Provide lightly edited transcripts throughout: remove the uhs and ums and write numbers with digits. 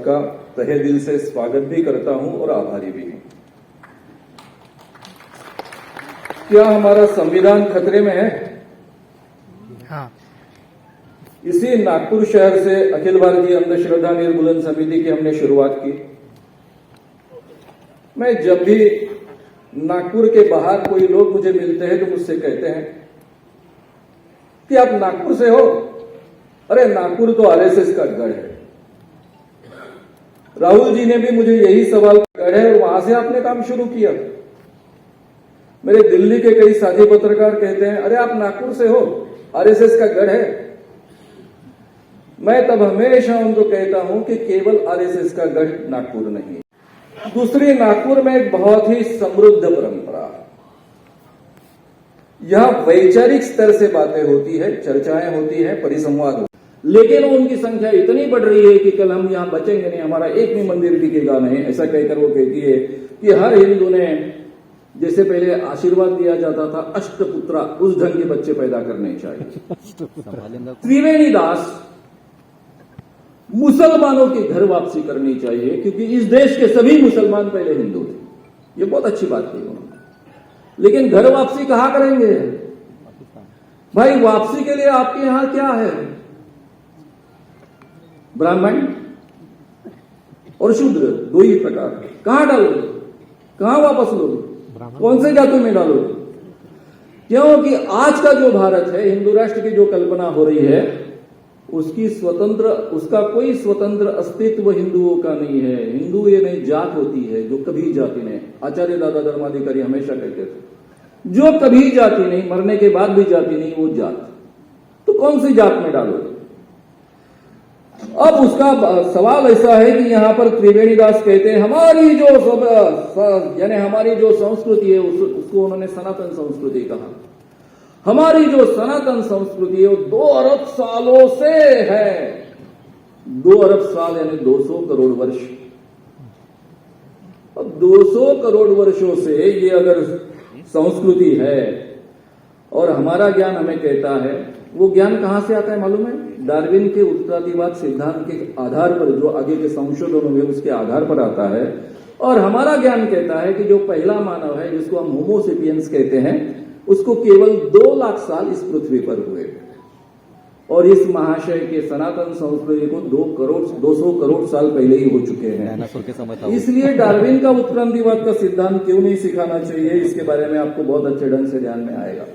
सबका तहे दिल से स्वागत भी करता हूं और आभारी भी हूं। क्या हमारा संविधान खतरे में है? हाँ। इसी नागपुर शहर से अखिल भारतीय अंधश्रद्धा निर्मूलन समिति की हमने शुरुआत की। मैं जब भी नागपुर के बाहर कोई लोग मुझे मिलते हैं तो मुझसे कहते हैं कि आप नागपुर से हो? अरे नागपुर तो आरएसएस का गढ़ है। राहुल जी ने भी मुझे यही सवाल गढ़ है और वहां से आपने काम शुरू किया। मेरे दिल्ली के कई साथी पत्रकार कहते हैं अरे आप नागपुर से हो, आरएसएस का गढ़ है। मैं तब हमेशा उनको कहता हूं कि केवल आरएसएस का गढ़ नागपुर नहीं। दूसरी, नागपुर में एक बहुत ही समृद्ध परंपरा है। यहां वैचारिक स्तर से बातें होती है, चर्चाएं होती है, परिसंवाद होती है, लेकिन उनकी संख्या इतनी बढ़ रही है कि कल हम यहां बचेंगे नहीं, हमारा एक भी मंदिर टिकेगा नहीं। ऐसा कहकर वो कहती है कि हर हिंदू ने, जैसे पहले आशीर्वाद दिया जाता था अष्टपुत्रा, उस ढंग के बच्चे पैदा करने चाहिए। त्रिवेणी दास, मुसलमानों की घर वापसी करनी चाहिए क्योंकि इस देश के सभी मुसलमान पहले हिंदू थे। ये बहुत अच्छी बात की उन्होंने, लेकिन घर वापसी कहां करेंगे भाई? वापसी के लिए आपके यहां क्या है? ब्राह्मण और शूद्र, दो ही प्रकार। कहां डालोगे? कहां वापस लोगे? कौन से जाति में डालोगे? क्योंकि आज का जो भारत है, हिंदू राष्ट्र की जो कल्पना हो रही है, उसका कोई स्वतंत्र अस्तित्व हिंदुओं का नहीं है। हिंदू ये नई जात होती है जो कभी जाति नहीं। आचार्य दादा धर्माधिकारी हमेशा कहते थे जो कभी जाति नहीं, मरने के बाद भी जाति नहीं, वो जात। तो कौन सी जात में डालोगे? अब उसका सवाल ऐसा है कि यहां पर त्रिवेणी दास कहते हैं हमारी जो यानी हमारी जो संस्कृति है उसको उन्होंने सनातन संस्कृति कहा। हमारी जो सनातन संस्कृति है वो 2 अरब सालों से है। 2 अरब साल यानी 200 करोड़ वर्ष। अब 200 करोड़ वर्षों से ये अगर संस्कृति है और हमारा ज्ञान हमें कहता है, वो ज्ञान कहां से आता है मालूम है? डार्विन के उत्तराधिवाद सिद्धांत के आधार पर, जो आगे के संशोधन हुए उसके आधार पर आता है। और हमारा ज्ञान कहता है कि जो पहला मानव है, जिसको हम होमो सेपियंस कहते हैं, उसको केवल 2 लाख साल इस पृथ्वी पर हुए। और इस महाशय के सनातन संस्कृति को 200 करोड़ साल पहले ही हो चुके हैं। इसलिए डार्विन का उत्क्रांतिवाद का सिद्धांत क्यों नहीं सिखाना चाहिए, इसके बारे में आपको बहुत अच्छे ढंग से ध्यान में आएगा।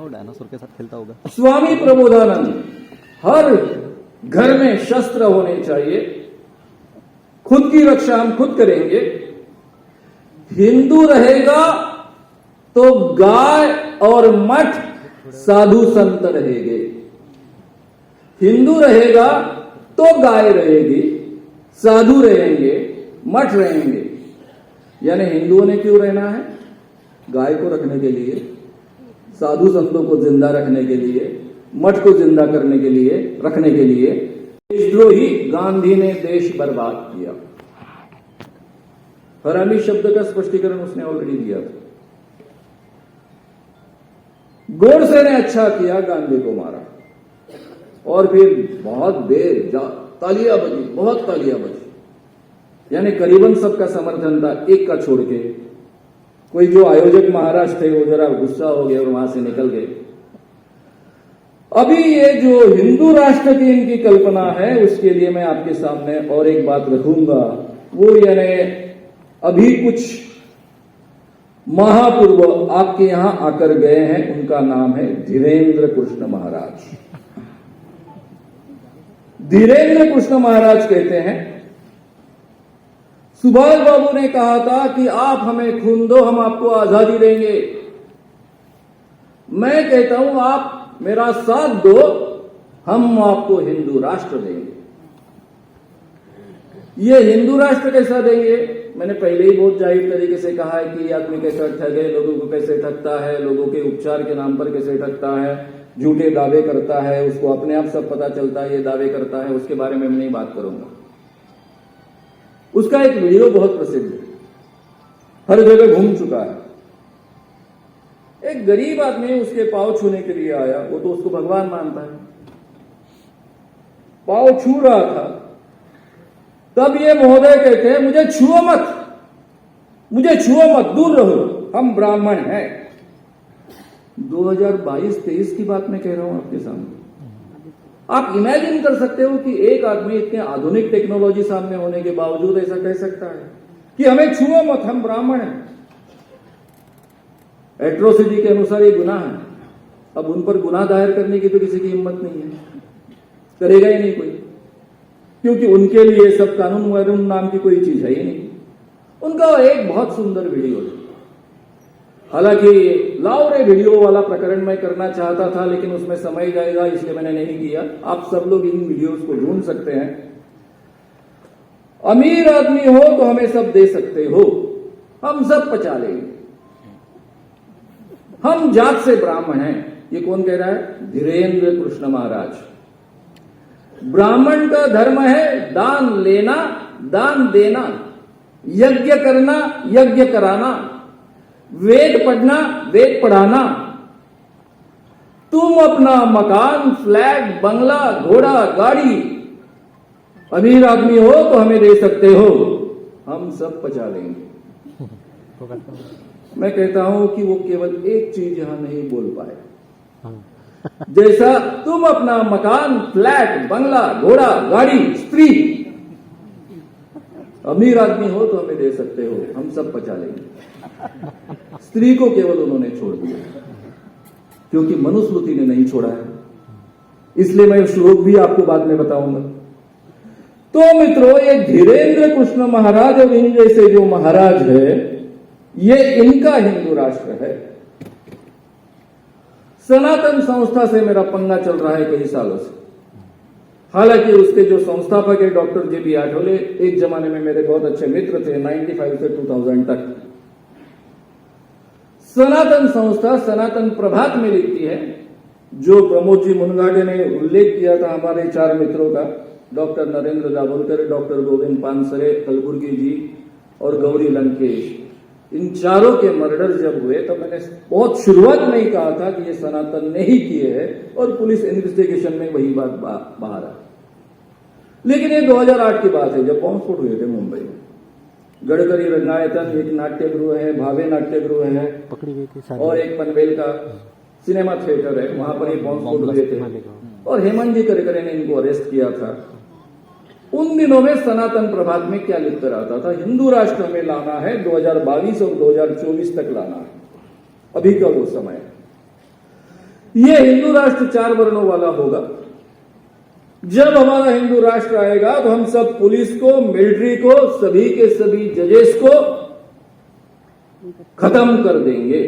डायनासोर के साथ खेलता होगा। स्वामी प्रबोधानंद, हर घर में शस्त्र होने चाहिए, खुद की रक्षा हम खुद करेंगे। हिंदू रहेगा तो गाय और मठ साधु संत रहेंगे। हिंदू रहेगा तो गाय रहेगी, साधु रहेंगे, मठ रहेंगे। यानी हिंदुओं ने क्यों रहना है? गाय को रखने के लिए, साधु संतों को जिंदा रखने के लिए, मठ को जिंदा करने के लिए, रखने के लिए। देशद्रोही गांधी ने देश बर्बाद किया। हरामी शब्द का स्पष्टीकरण उसने ऑलरेडी दिया था। गोडसे ने अच्छा किया, गांधी को मारा। और फिर बहुत देर तालियां बजी, बहुत तालियां बजी। यानी करीबन सबका समर्थन था, एक का छोड़ के। कोई जो आयोजक महाराज थे वो जरा गुस्सा हो गए और वहां से निकल गए। अभी ये जो हिंदू राष्ट्र की इनकी कल्पना है, उसके लिए मैं आपके सामने और एक बात रखूंगा। वो यानी अभी कुछ महापूर्व आपके यहां आकर गए हैं, उनका नाम है धीरेन्द्र कृष्ण महाराज। धीरेन्द्र कृष्ण महाराज कहते हैं सुभाष बाबू ने कहा था कि आप हमें खून दो, हम आपको आजादी देंगे। मैं कहता हूं आप मेरा साथ दो, हम आपको हिंदू राष्ट्र देंगे। ये हिंदू राष्ट्र कैसा देंगे? मैंने पहले ही बहुत जाहिर तरीके से कहा है कि ये आदमी कैसे ठगे, लोगों को कैसे ठगता है, लोगों के उपचार के नाम पर कैसे ठगता है, झूठे दावे करता है, उसको अपने आप सब पता चलता है, ये दावे करता है। उसके बारे में मैं नहीं बात करूंगा। उसका एक वीडियो बहुत प्रसिद्ध है, हर जगह घूम चुका है। एक गरीब आदमी उसके पांव छूने के लिए आया, वो तो उसको भगवान मानता है। पांव छू रहा था तब ये महोदय कहते हैं मुझे छुओ मत, मुझे छुओ मत, दूर रहो, हम ब्राह्मण हैं। 2022-23 की बात मैं कह रहा हूं आपके सामने। आप इमेजिन कर सकते हो कि एक आदमी इतने आधुनिक टेक्नोलॉजी सामने होने के बावजूद ऐसा कह सकता है कि हमें छुओ मत, हम ब्राह्मण हैं। एट्रोसिटी के अनुसार ये गुनाह है। अब उन पर गुनाह दायर करने की तो किसी की हिम्मत नहीं है, करेगा ही नहीं कोई, क्योंकि उनके लिए सब कानून वानून नाम की कोई चीज है ही नहीं। उनका एक बहुत सुंदर वीडियो है, हालांकि लाउरे वीडियो वाला प्रकरण मैं करना चाहता था, लेकिन उसमें समय जाएगा, इसलिए मैंने नहीं किया। आप सब लोग इन वीडियोस को ढूंढ सकते हैं। अमीर आदमी हो तो हमें सब दे सकते हो, हम सब पचा लेंगे, हम जात से ब्राह्मण हैं। ये कौन कह रहा है? धीरेन्द्र कृष्ण महाराज। ब्राह्मण का धर्म है दान लेना, दान देना, यज्ञ करना, यज्ञ कराना, वेद पढ़ना, वेद पढ़ाना। तुम अपना मकान, फ्लैट, बंगला, घोड़ा, गाड़ी, अमीर आदमी हो तो हमें दे सकते हो, हम सब पचा लेंगे। मैं कहता हूं कि वो केवल एक चीज यहां नहीं बोल पाए। जैसा तुम अपना मकान, फ्लैट, बंगला, घोड़ा, गाड़ी, स्त्री, अमीर आदमी हो तो हमें दे सकते हो, हम सब पचा लेंगे। स्त्री को केवल उन्होंने छोड़ दिया, क्योंकि मनुस्मृति ने नहीं छोड़ा है। इसलिए मैं श्लोक भी आपको बाद में बताऊंगा। तो मित्रों, ये धीरेन्द्र कृष्ण महाराज और इन जैसे जो महाराज है, ये इनका हिंदू राष्ट्र है। सनातन संस्था से मेरा पंगा चल रहा है कई सालों से। हालांकि उसके जो संस्थापक है डॉक्टर जे बी आठवले, एक जमाने में मेरे बहुत अच्छे मित्र थे, 95 से 2000 तक। सनातन संस्था सनातन प्रभात में लिखती है, जो प्रमोद जी मुनगाडे ने उल्लेख किया था हमारे 4 मित्रों का, डॉक्टर नरेंद्र दाभोलकर, डॉक्टर गोविंद पानसरे, कलबुर्गी जी और गौरी लंकेश। इन चारों के मर्डर जब हुए तो मैंने बहुत शुरुआत में ही कहा था कि ये सनातन ने ही किए हैं, और पुलिस इन्वेस्टिगेशन में वही बात बाहर आई। लेकिन ये 2008 की बात है, जब बॉम्ब स्फोट हुए थे मुंबई में। गडकरी रंगायतन एक नाट्यगृह है, भावे नाट्यगृह है, और एक पनवेल का सिनेमा थिएटर है, वहां पर ये बॉम्ब स्फोट हुए थे, और हेमंत जी करकरे ने इनको अरेस्ट किया था। उन दिनों में सनातन प्रभात में क्या लिख कर आता था? हिंदू राष्ट्र में लाना है 2022 और 2024 तक लाना है, अभी का वो समय है। ये हिंदू राष्ट्र 4 वर्णों वाला होगा। जब हमारा हिंदू राष्ट्र आएगा तो हम सब पुलिस को, मिलिट्री को, सभी के सभी जजेस को खत्म कर देंगे।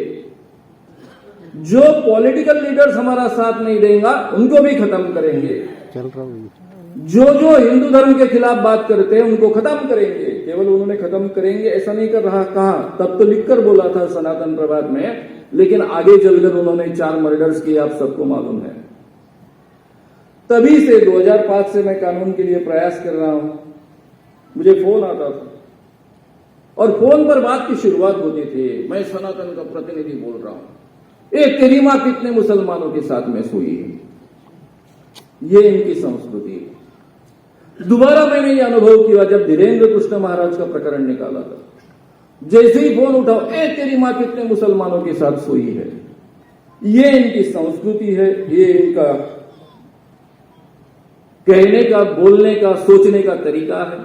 जो पॉलिटिकल लीडर्स हमारा साथ नहीं देंगे उनको भी खत्म करेंगे। जो जो हिंदू धर्म के खिलाफ बात करते हैं उनको खत्म करेंगे। केवल उन्होंने खत्म करेंगे ऐसा नहीं कर रहा कहा, तब तो लिखकर बोला था सनातन प्रभात में, लेकिन आगे चलकर उन्होंने 4 मर्डर्स किए, आप सबको मालूम है। तभी से 2005 से मैं कानून के लिए प्रयास कर रहा हूं। मुझे फोन आता था और फोन पर बात की शुरुआत होती थी, मैं सनातन का प्रतिनिधि बोल रहा हूं, तेरी मां कितने मुसलमानों के साथ में सोई है। ये इनकी संस्कृति है। दोबारा मैंने ये अनुभव किया जब धीरेन्द्र कृष्ण महाराज का प्रकरण निकाला था। जैसे ही फोन उठाओ, तेरी मां कितने मुसलमानों के साथ सोई है। ये इनकी संस्कृति है, ये इनका कहने का, बोलने का, सोचने का तरीका है।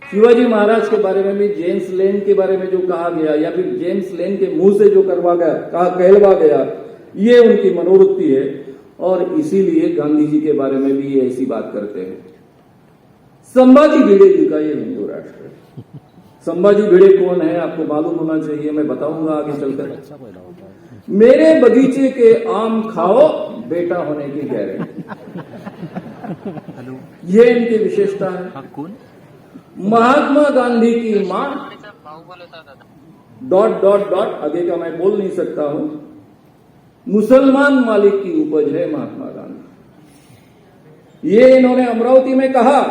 शिवाजी महाराज के बारे में भी जेम्स लेन के बारे में जो कहा गया, या फिर जेम्स लेन के मुंह से जो कहलवा गया, ये उनकी मनोवृत्ति है। और इसीलिए गांधी जी के बारे में भी ये ऐसी बात करते हैं। संभाजी भिड़े जी का ये हिंदू राष्ट्र है। संभाजी भिड़े कौन है आपको मालूम होना चाहिए, मैं बताऊंगा आगे चलकर। मेरे बगीचे के आम खाओ, बेटा होने की गारंटी। ये इनकी विशेषता है। महात्मा गांधी की मां ... आगे का मैं बोल नहीं सकता हूं। मुसलमान मालिक की उपज है महात्मा गांधी। ये इन्होंने अमरावती में कहा,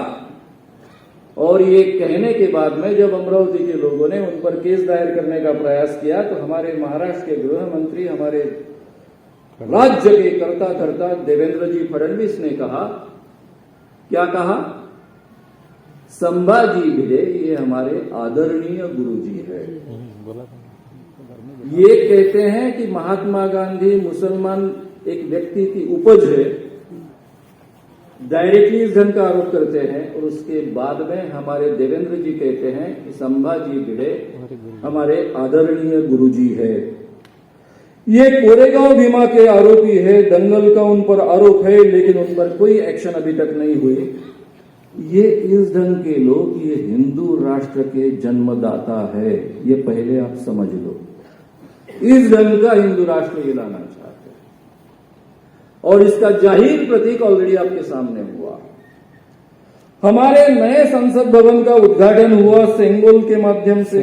और ये कहने के बाद में जब अमरावती के लोगों ने उन पर केस दायर करने का प्रयास किया, तो हमारे महाराष्ट्र के गृह मंत्री, हमारे राज्य के कर्ता धर्ता देवेंद्र जी फडणवीस ने कहा, क्या कहा? संभाजी भिड़े ये हमारे आदरणीय गुरुजी है। बोला था ये कहते हैं कि महात्मा गांधी मुसलमान एक व्यक्ति की उपज है, डायरेक्टली इस ढंग का आरोप करते हैं। और उसके बाद में हमारे देवेंद्र जी कहते हैं कि संभाजी भिड़े हमारे आदरणीय गुरुजी है। ये कोरेगांव भीमा के आरोपी है, दंगल का उन पर आरोप है, लेकिन उन पर कोई एक्शन अभी तक नहीं हुई। ये इस ढंग के लोग ये हिंदू राष्ट्र के जन्मदाता है, ये पहले आप समझ लो। इस ढंग का हिंदू राष्ट्र ये लाना चाहते हैं और इसका जाहिर प्रतीक ऑलरेडी आपके सामने हुआ। हमारे नए संसद भवन का उद्घाटन हुआ सेंगोल के माध्यम से।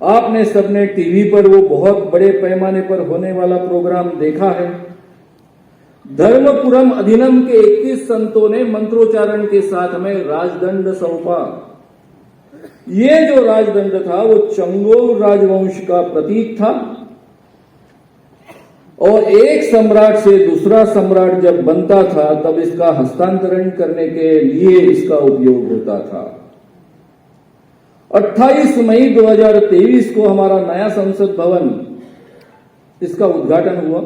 आपने सबने टीवी पर वो बहुत बड़े पैमाने पर होने वाला प्रोग्राम देखा है। धर्मपुरम अधिनम के 21 संतों ने मंत्रोच्चारण के साथ में राजदंड सौंपा। ये जो राजदंड था वो चंगोल राजवंश का प्रतीक था और एक सम्राट से दूसरा सम्राट जब बनता था तब इसका हस्तांतरण करने के लिए इसका उपयोग होता था। 28 मई 2023 को हमारा नया संसद भवन इसका उद्घाटन हुआ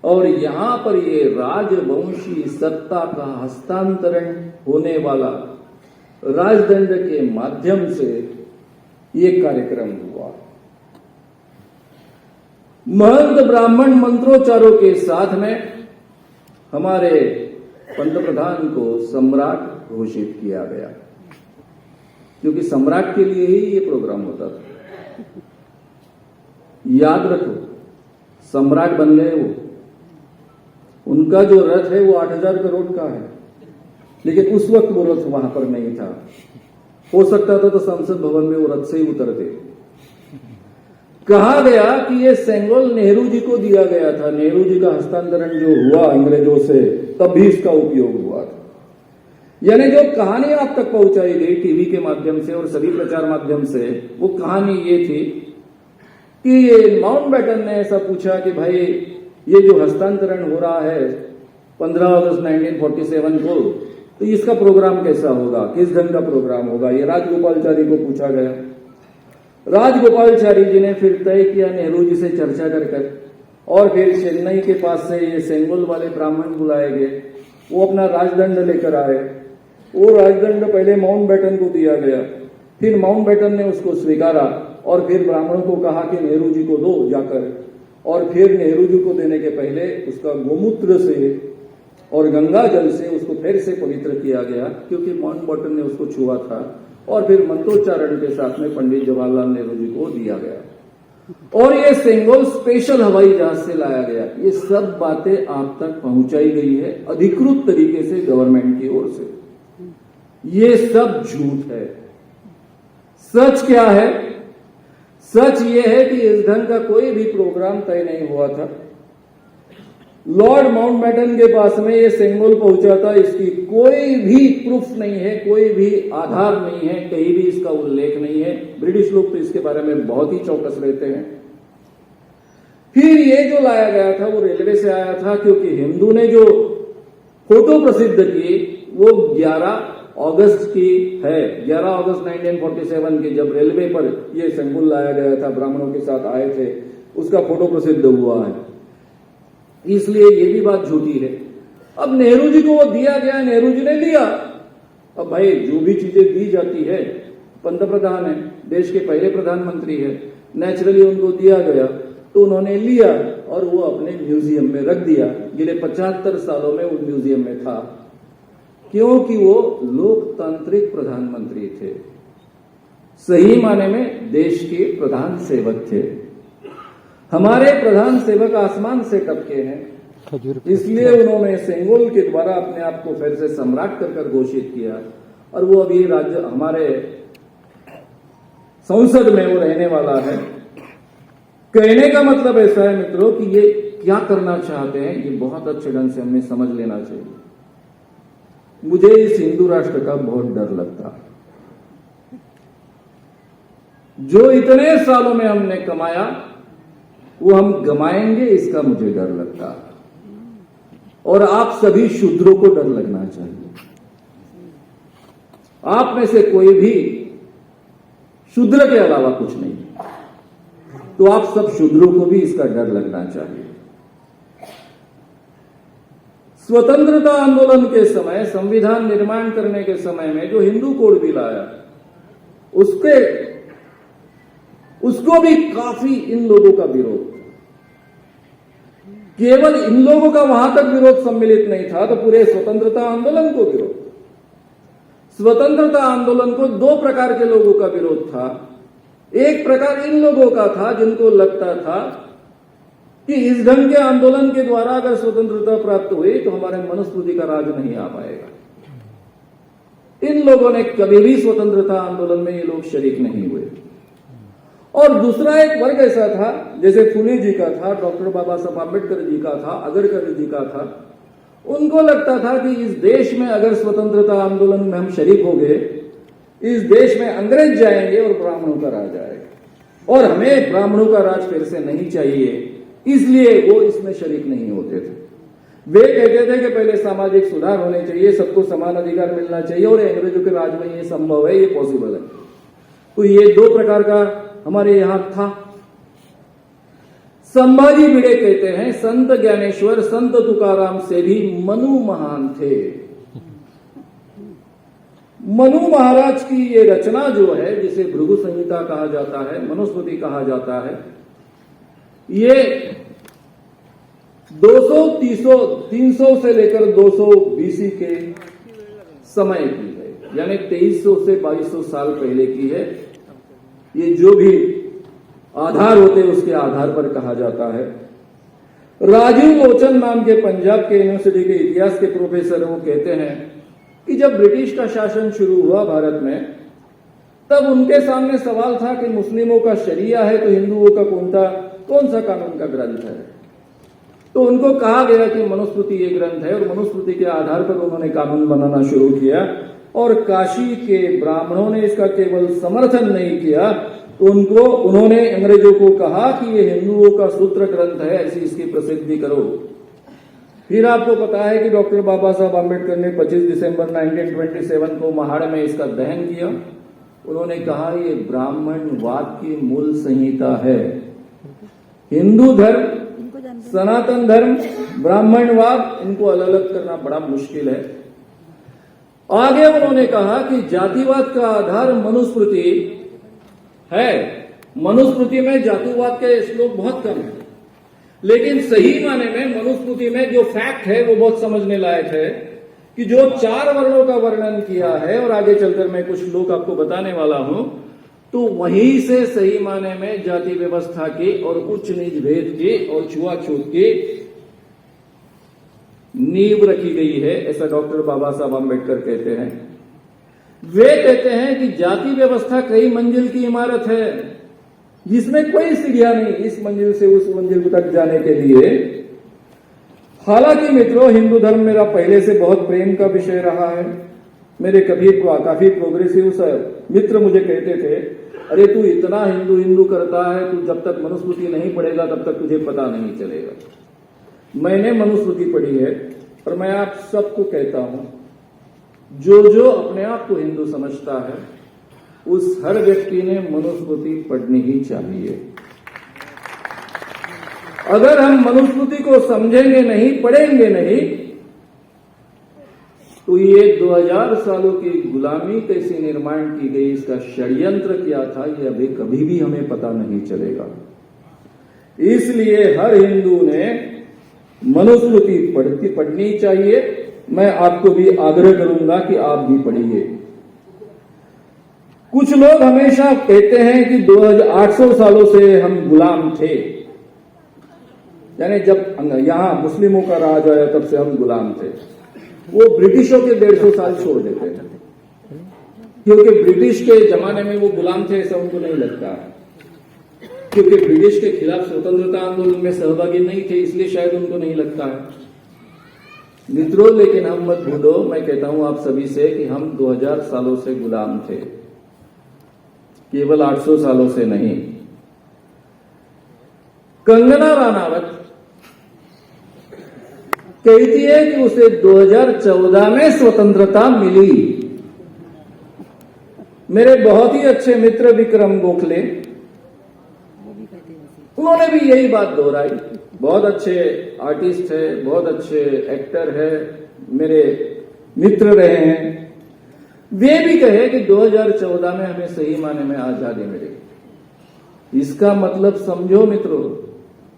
और यहां पर ये राजवंशी सत्ता का हस्तांतरण होने वाला राजदंड के माध्यम से ये कार्यक्रम हुआ। महंत ब्राह्मण मंत्रोच्चारों के साथ में हमारे पंतप्रधान को सम्राट घोषित किया गया, क्योंकि सम्राट के लिए ही ये प्रोग्राम होता था। याद रखो, सम्राट बन गए वो, उनका जो रथ है वो 8,000 करोड़ का है, लेकिन उस वक्त वो रथ वहां पर नहीं था। हो सकता था तो संसद भवन में वो रथ से ही उतरते। कहा गया कि ये सेंगोल नेहरू जी को दिया गया था। नेहरू जी का हस्तांतरण जो हुआ अंग्रेजों से तब भी इसका उपयोग हुआ था। यानी जो कहानी आप तक पहुंचाई गई टीवी के माध्यम से और सभी प्रचार माध्यम से, वो कहानी ये थी कि ये माउंटबेटन ने ऐसा पूछा कि भाई ये जो हस्तांतरण हो रहा है 15 अगस्त 1947 को, तो इसका प्रोग्राम कैसा होगा, किस ढंग का प्रोग्राम होगा, ये राजगोपालचारी को पूछा गया। राजगोपालचारी जी ने फिर तय किया नेहरू जी से चर्चा कर और फिर चेन्नई के पास से ये सेंगोल वाले ब्राह्मण बुलाए गए। वो अपना राजदंड लेकर आए। वो राजदंड पहले माउंटबेटन को दिया गया, फिर माउंटबेटन ने उसको स्वीकारा और फिर ब्राह्मणों को कहा कि नेहरू जी को दो जाकर, और फिर नेहरू जी को देने के पहले उसका गोमूत्र से और गंगा जल से उसको फिर से पवित्र किया गया, क्योंकि माउंटबेटन ने उसको छुआ था। और फिर मंत्रोच्चारण के साथ में पंडित जवाहरलाल नेहरू जी को दिया गया और ये सेंगोल स्पेशल हवाई जहाज से लाया गया। ये सब बातें आप तक पहुंचाई गई है अधिकृत तरीके से गवर्नमेंट की ओर से। ये सब झूठ है। सच क्या है? सच ये है कि इस ढंग का कोई भी प्रोग्राम तय नहीं हुआ था। लॉर्ड माउंटबेटन के पास में ये सेंगोल पहुंचा था, इसकी कोई भी प्रूफ नहीं है, कोई भी आधार नहीं है, कहीं भी इसका उल्लेख नहीं है। ब्रिटिश लोग तो इसके बारे में बहुत ही चौकस रहते हैं। फिर ये जो लाया गया था वो रेलवे से आया था, क्योंकि हिंदू ने जो फोटो प्रसिद्ध की वो 11 अगस्त की है। 11 अगस्त 1947 की जब रेलवे पर ये सेंगोल लाया गया था, ब्राह्मणों के साथ आए थे, उसका फोटो प्रसिद्ध हुआ है, इसलिए ये भी बात झूठी है। अब नेहरू जी को वो दिया गया, नेहरू जी ने लिया। अब भाई जो भी चीजें दी जाती है, पंतप्रधान है, देश के पहले प्रधानमंत्री है, नेचुरली उनको दिया गया तो उन्होंने लिया और वो अपने म्यूजियम में रख दिया। अगले 75 सालों में वो म्यूजियम में था, क्योंकि वो लोकतांत्रिक प्रधानमंत्री थे, सही माने में देश के प्रधान सेवक थे। हमारे प्रधान सेवक आसमान से टपके हैं, इसलिए उन्होंने सेंगोल के द्वारा अपने आप को फिर से सम्राट कर घोषित किया और वो अभी राज्य हमारे संसद में वो रहने वाला है। कहने का मतलब ऐसा है मित्रों कि ये क्या करना चाहते हैं, ये बहुत अच्छे ढंग से हमें समझ लेना चाहिए। मुझे इस हिंदू राष्ट्र का बहुत डर लगता है। जो इतने सालों में हमने कमाया वो हम गमाएंगे, इसका मुझे डर लगता है। और आप सभी शूद्रों को डर लगना चाहिए। आप में से कोई भी शूद्र के अलावा कुछ नहीं, तो आप सब शूद्रों को भी इसका डर लगना चाहिए। स्वतंत्रता आंदोलन के समय, संविधान निर्माण करने के समय में जो हिंदू कोड बिल आया, उसको भी काफी इन लोगों का विरोध। केवल इन लोगों का वहां तक विरोध सम्मिलित नहीं था, तो पूरे स्वतंत्रता आंदोलन को विरोध। स्वतंत्रता आंदोलन को दो प्रकार के लोगों का विरोध था। एक प्रकार इन लोगों का था जिनको लगता था कि इस ढंग के आंदोलन के द्वारा अगर स्वतंत्रता प्राप्त हुई तो हमारे मनुस्मृति का राज नहीं आ पाएगा। इन लोगों ने कभी भी स्वतंत्रता आंदोलन में ये लोग शरीक नहीं हुए। और दूसरा एक वर्ग ऐसा था, जैसे फुले जी का था, डॉक्टर बाबा साहब आंबेडकर जी का था, अगरकर जी का था। उनको लगता था कि इस देश में अगर स्वतंत्रता आंदोलन में हम शरीक हो गए, इस देश में अंग्रेज जाएंगे और ब्राह्मणों का राज आएगा, और हमें ब्राह्मणों का राज फिर से नहीं चाहिए, इसलिए वो इसमें शरीक नहीं होते थे। वे कहते थे कि पहले सामाजिक सुधार होने चाहिए, सबको समान अधिकार मिलना चाहिए, और अंग्रेजों के राज में ये संभव है, ये पॉसिबल है। तो ये दो प्रकार का हमारे यहां था। संभाजी भिड़े कहते हैं, संत ज्ञानेश्वर संत तुकाराम से भी मनु महान थे। मनु महाराज की ये रचना जो है, जिसे भृगु संहिता कहा जाता है, मनुस्मृति कहा जाता है, ये 300 से लेकर 200 BC के समय की है, यानी 2300 से 2200 साल पहले की है। ये जो भी आधार होते हैं उसके आधार पर कहा जाता है। राजीव लोचन नाम के पंजाब के यूनिवर्सिटी के इतिहास के प्रोफेसर, वो कहते हैं कि जब ब्रिटिश का शासन शुरू हुआ भारत में, तब उनके सामने सवाल था कि मुस्लिमों का शरिया है तो हिंदुओं का कौन सा कानून का ग्रंथ है। तो उनको कहा गया कि मनुस्मृति ये ग्रंथ है, और मनुस्मृति के आधार पर उन्होंने कानून बनाना शुरू किया। और काशी के ब्राह्मणों ने इसका केवल समर्थन नहीं किया, तो उन्होंने अंग्रेजों को कहा कि ये हिंदुओं का सूत्र ग्रंथ है, ऐसी इसकी प्रसिद्धि करो। फिर आपको पता है कि डॉक्टर बाबा साहब आंबेडकर ने 25 दिसंबर 1927 को महाड़ में इसका दहन किया। उन्होंने कहा ये ब्राह्मणवाद की मूल संहिता है। हिंदू धर्म, सनातन धर्म, ब्राह्मणवाद, इनको अलग अलग करना बड़ा मुश्किल है। आगे उन्होंने कहा कि जातिवाद का आधार मनुस्मृति है। मनुस्मृति में जातिवाद के श्लोक बहुत कम है, लेकिन सही माने में मनुस्मृति में जो फैक्ट है वो बहुत समझने लायक है कि जो 4 वर्णों का वर्णन किया है, और आगे चलकर मैं कुछ श्लोक आपको बताने वाला हूं, तो वहीं से सही माने में जाति व्यवस्था की और उच्च नीच भेद की और छुआछूत की नींव रखी गई है, ऐसा डॉक्टर बाबा साहब आंबेडकर कहते हैं। वे कहते हैं कि जाति व्यवस्था कई मंजिल की इमारत है, जिसमें कोई सीढ़ियां नहीं इस मंजिल से उस मंजिल तक जाने के लिए। हालांकि मित्रों, हिंदू धर्म मेरा पहले से बहुत प्रेम का विषय रहा है। मेरे काफी प्रोग्रेसिव मित्र मुझे कहते थे, अरे तू इतना हिंदू करता है, तू जब तक मनुस्मृति नहीं पढ़ेगा तब तक तुझे पता नहीं चलेगा। मैंने मनुस्मृति पढ़ी है, और मैं आप सबको कहता हूं, जो अपने आप को हिंदू समझता है, उस हर व्यक्ति ने मनुस्मृति पढ़नी ही चाहिए। अगर हम मनुस्मृति को समझेंगे नहीं, पढ़ेंगे नहीं, तो ये 2000 सालों की गुलामी कैसे निर्माण की गई, इसका षड्यंत्र क्या था, ये अभी कभी भी हमें पता नहीं चलेगा। इसलिए हर हिंदू ने मनुस्मृति पढ़नी चाहिए। मैं आपको भी आग्रह करूंगा कि आप भी पढ़िए। कुछ लोग हमेशा कहते हैं कि 2800 सालों से हम गुलाम थे, यानी जब यहां मुस्लिमों का राज आया तब से हम गुलाम थे। वो ब्रिटिशों के 150 साल छोड़ देते हैं, क्योंकि ब्रिटिश के जमाने में वो गुलाम थे ऐसा उनको नहीं लगता है, क्योंकि ब्रिटिश के खिलाफ स्वतंत्रता आंदोलन में सहभागी नहीं थे, इसलिए शायद उनको नहीं लगता है। मित्रों, लेकिन हम मत भूलो, मैं कहता हूं आप सभी से कि हम 2000 सालों से गुलाम थे, केवल 800 सालों से नहीं। कंगना राणावत कहती है कि उसे 2014 में स्वतंत्रता मिली। मेरे बहुत ही अच्छे मित्र विक्रम गोखले, उन्होंने भी यही बात दोहराई। बहुत अच्छे आर्टिस्ट है, बहुत अच्छे एक्टर है, मेरे मित्र रहे हैं। वे भी कहे कि 2014 में हमें सही माने में आजादी मिली। इसका मतलब समझो मित्रों,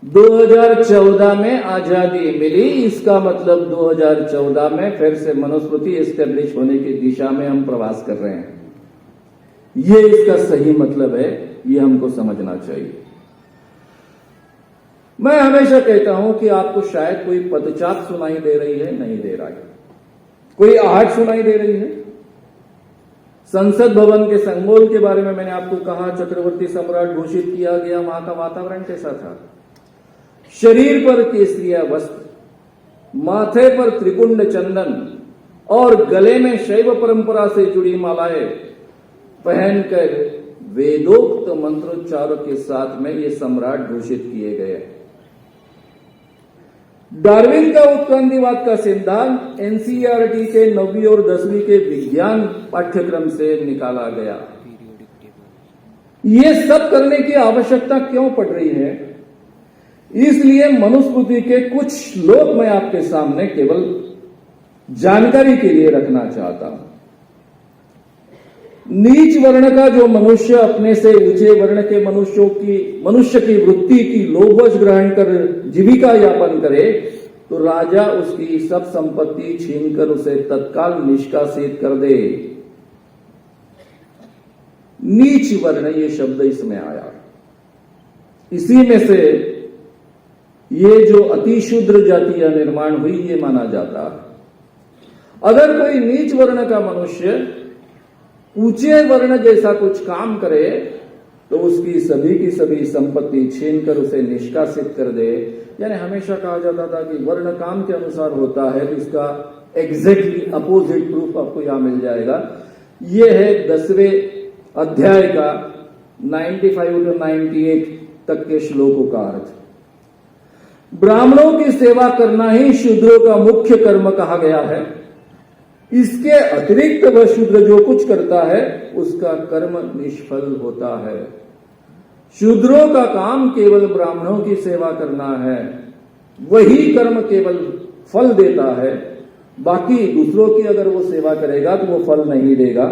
2014 में आजादी मिली, इसका मतलब 2014 में फिर से मनुस्मृति एस्टेब्लिश होने की दिशा में हम प्रवास कर रहे हैं। ये इसका सही मतलब है, ये हमको समझना चाहिए। मैं हमेशा कहता हूं कि आपको शायद कोई पदचाप सुनाई दे रही है, नहीं दे रहा है, कोई आहट सुनाई दे रही है। संसद भवन के संगोल के बारे में मैंने आपको कहा, चक्रवर्ती सम्राट घोषित किया गया, वहां का वातावरण कैसा था? शरीर पर केसरिया वस्त्र, माथे पर त्रिकुंड चंदन और गले में शैव परंपरा से जुड़ी मालाएं पहनकर वेदोक्त मंत्रोच्चारों के साथ में ये सम्राट घोषित किए गए। डार्विन का उत्क्रांतिवाद का सिद्धांत एनसीईआरटी के 9वीं और 10वीं के विज्ञान पाठ्यक्रम से निकाला गया। ये सब करने की आवश्यकता क्यों पड़ रही है? इसलिए मनुस्मृति के कुछ श्लोक मैं आपके सामने केवल जानकारी के लिए रखना चाहता हूं। नीच वर्ण का जो मनुष्य अपने से ऊंचे वर्ण के मनुष्य की वृत्ति की लोभवश ग्रहण कर जीविका यापन करे, तो राजा उसकी सब संपत्ति छीनकर उसे तत्काल निष्कासित कर दे। नीच वर्ण ये शब्द इसमें आया। इसी में से ये जो अतिशूद्र जाति का निर्माण हुई, ये माना जाता। अगर कोई नीच वर्ण का मनुष्य ऊंचे वर्ण जैसा कुछ काम करे तो उसकी सभी की सभी संपत्ति छीनकर उसे निष्कासित कर दे। यानी हमेशा कहा जाता था कि वर्ण काम के अनुसार होता है, तो इसका एग्जैक्टली अपोजिट प्रूफ आपको यहां मिल जाएगा। यह है 10वें अध्याय का 95 to 98 तक के श्लोकों का अर्थ। ब्राह्मणों की सेवा करना ही शूद्रों का मुख्य कर्म कहा गया है। इसके अतिरिक्त वह शूद्र जो कुछ करता है उसका कर्म निष्फल होता है। शूद्रों का काम केवल ब्राह्मणों की सेवा करना है, वही कर्म केवल फल देता है। बाकी दूसरों की अगर वो सेवा करेगा तो वो फल नहीं देगा।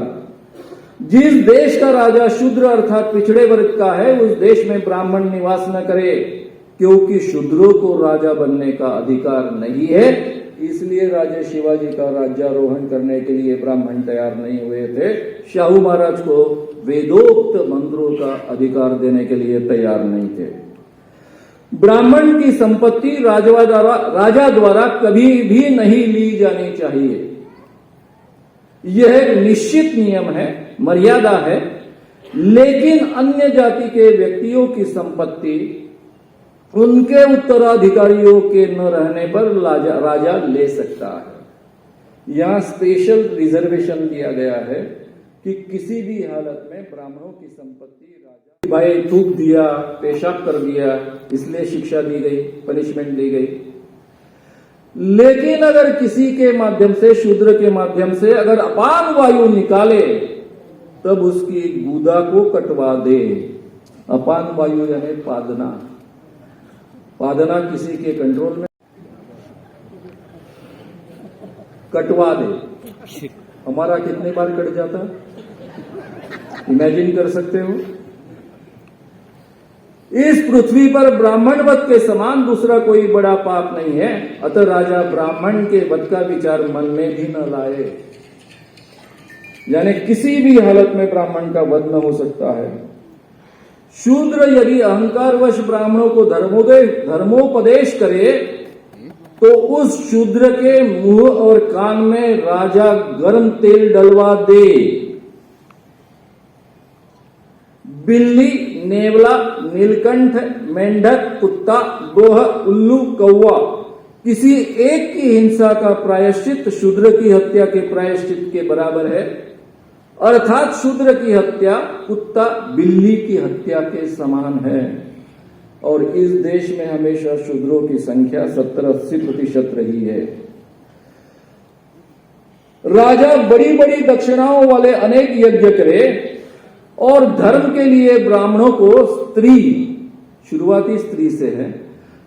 जिस देश का राजा शूद्र अर्थात पिछड़े वर्ग का है, उस देश में ब्राह्मण निवास न करे, क्योंकि शूद्रों को राजा बनने का अधिकार नहीं है। इसलिए राजा शिवाजी का राज्यारोहण करने के लिए ब्राह्मण तैयार नहीं हुए थे। शाहू महाराज को वेदोक्त मंत्रों का अधिकार देने के लिए तैयार नहीं थे। ब्राह्मण की संपत्ति राजा द्वारा कभी भी नहीं ली जानी चाहिए। यह एक निश्चित नियम है, मर्यादा है। लेकिन अन्य जाति के व्यक्तियों की संपत्ति उनके उत्तराधिकारियों के न रहने पर राजा ले सकता है। यहां स्पेशल रिजर्वेशन दिया गया है कि किसी भी हालत में ब्राह्मणों की संपत्ति राजा भाई थूक दिया, पेशाब कर दिया, इसलिए शिक्षा दी गई, पनिशमेंट दी गई। लेकिन अगर किसी के माध्यम से, शूद्र के माध्यम से अगर अपान वायु निकाले, तब उसकी गूदा को कटवा दे। अपान वायु यानी पादना। पादना किसी के कंट्रोल में, कटवा दे। हमारा कितने बार कट जाता, इमेजिन कर सकते हो? इस पृथ्वी पर ब्राह्मण वध के समान दूसरा कोई बड़ा पाप नहीं है। अतः राजा ब्राह्मण के वध का विचार मन में भी न लाए। यानी किसी भी हालत में ब्राह्मण का वध न हो सकता है। शूद्र यदि अहंकारवश ब्राह्मणों को धर्मोपदेश करे, तो उस शूद्र के मुंह और कान में राजा गर्म तेल डलवा दे। बिल्ली, नेवला, नीलकंठ, मेंढक, कुत्ता, गोह, उल्लू, कौवा, किसी एक की हिंसा का प्रायश्चित शूद्र की हत्या के प्रायश्चित के बराबर है। अर्थात शूद्र की हत्या कुत्ता, बिल्ली की हत्या के समान है। और इस देश में हमेशा शूद्रों की संख्या 70-80% रही है। राजा बड़ी बड़ी दक्षिणाओं वाले अनेक यज्ञ करे, और धर्म के लिए ब्राह्मणों को स्त्री, शुरुआती स्त्री से है,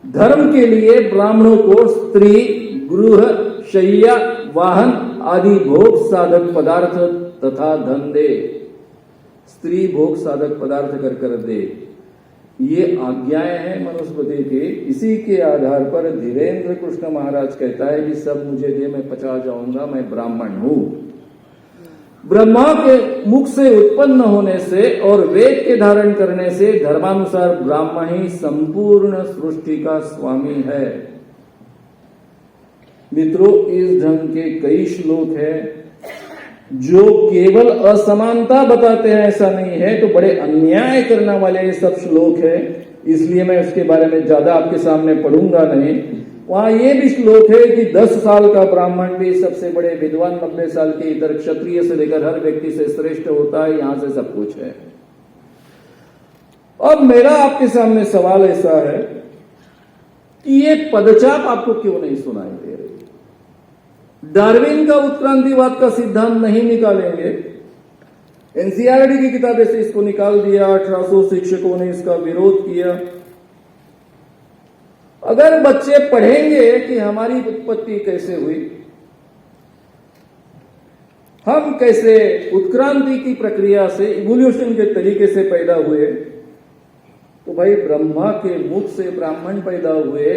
धर्म के लिए ब्राह्मणों को स्त्री, गृह, शय्या, वाहन आदि भोग साधक पदार्थ तथा धन दे। स्त्री भोग साधक पदार्थ कर दे, ये आज्ञाएं हैं मनुस्मृति की। इसी के आधार पर धीरेन्द्र कृष्ण महाराज कहता है कि सब मुझे दे, मैं पचा जाऊंगा, मैं ब्राह्मण हूं। ब्रह्मा के मुख से उत्पन्न होने से और वेद के धारण करने से धर्मानुसार ब्राह्मण ही संपूर्ण सृष्टि का स्वामी है। मित्रों, इस ढंग के कई श्लोक हैं जो केवल असमानता बताते हैं, ऐसा नहीं है, तो बड़े अन्याय करने वाले ये सब श्लोक हैं। इसलिए मैं उसके बारे में ज्यादा आपके सामने पढ़ूंगा नहीं। वहां ये भी श्लोक है कि 10 साल का ब्राह्मण भी सबसे बड़े विद्वान, 90 साल के इतर क्षत्रिय से लेकर हर व्यक्ति से श्रेष्ठ होता है। यहां से सब कुछ है। अब मेरा आपके सामने सवाल ऐसा है कि ये पदचाप आपको क्यों नहीं सुनाई दे रही? डार्विन का उत्क्रांतिवाद का सिद्धांत नहीं निकालेंगे, एनसीईआरटी की किताबें से इसको निकाल दिया, 1800 शिक्षकों ने इसका विरोध किया। अगर बच्चे पढ़ेंगे कि हमारी उत्पत्ति कैसे हुई, हम कैसे उत्क्रांति की प्रक्रिया से, इवोल्यूशन के तरीके से पैदा हुए, तो भाई ब्रह्मा के मुख से ब्राह्मण पैदा हुए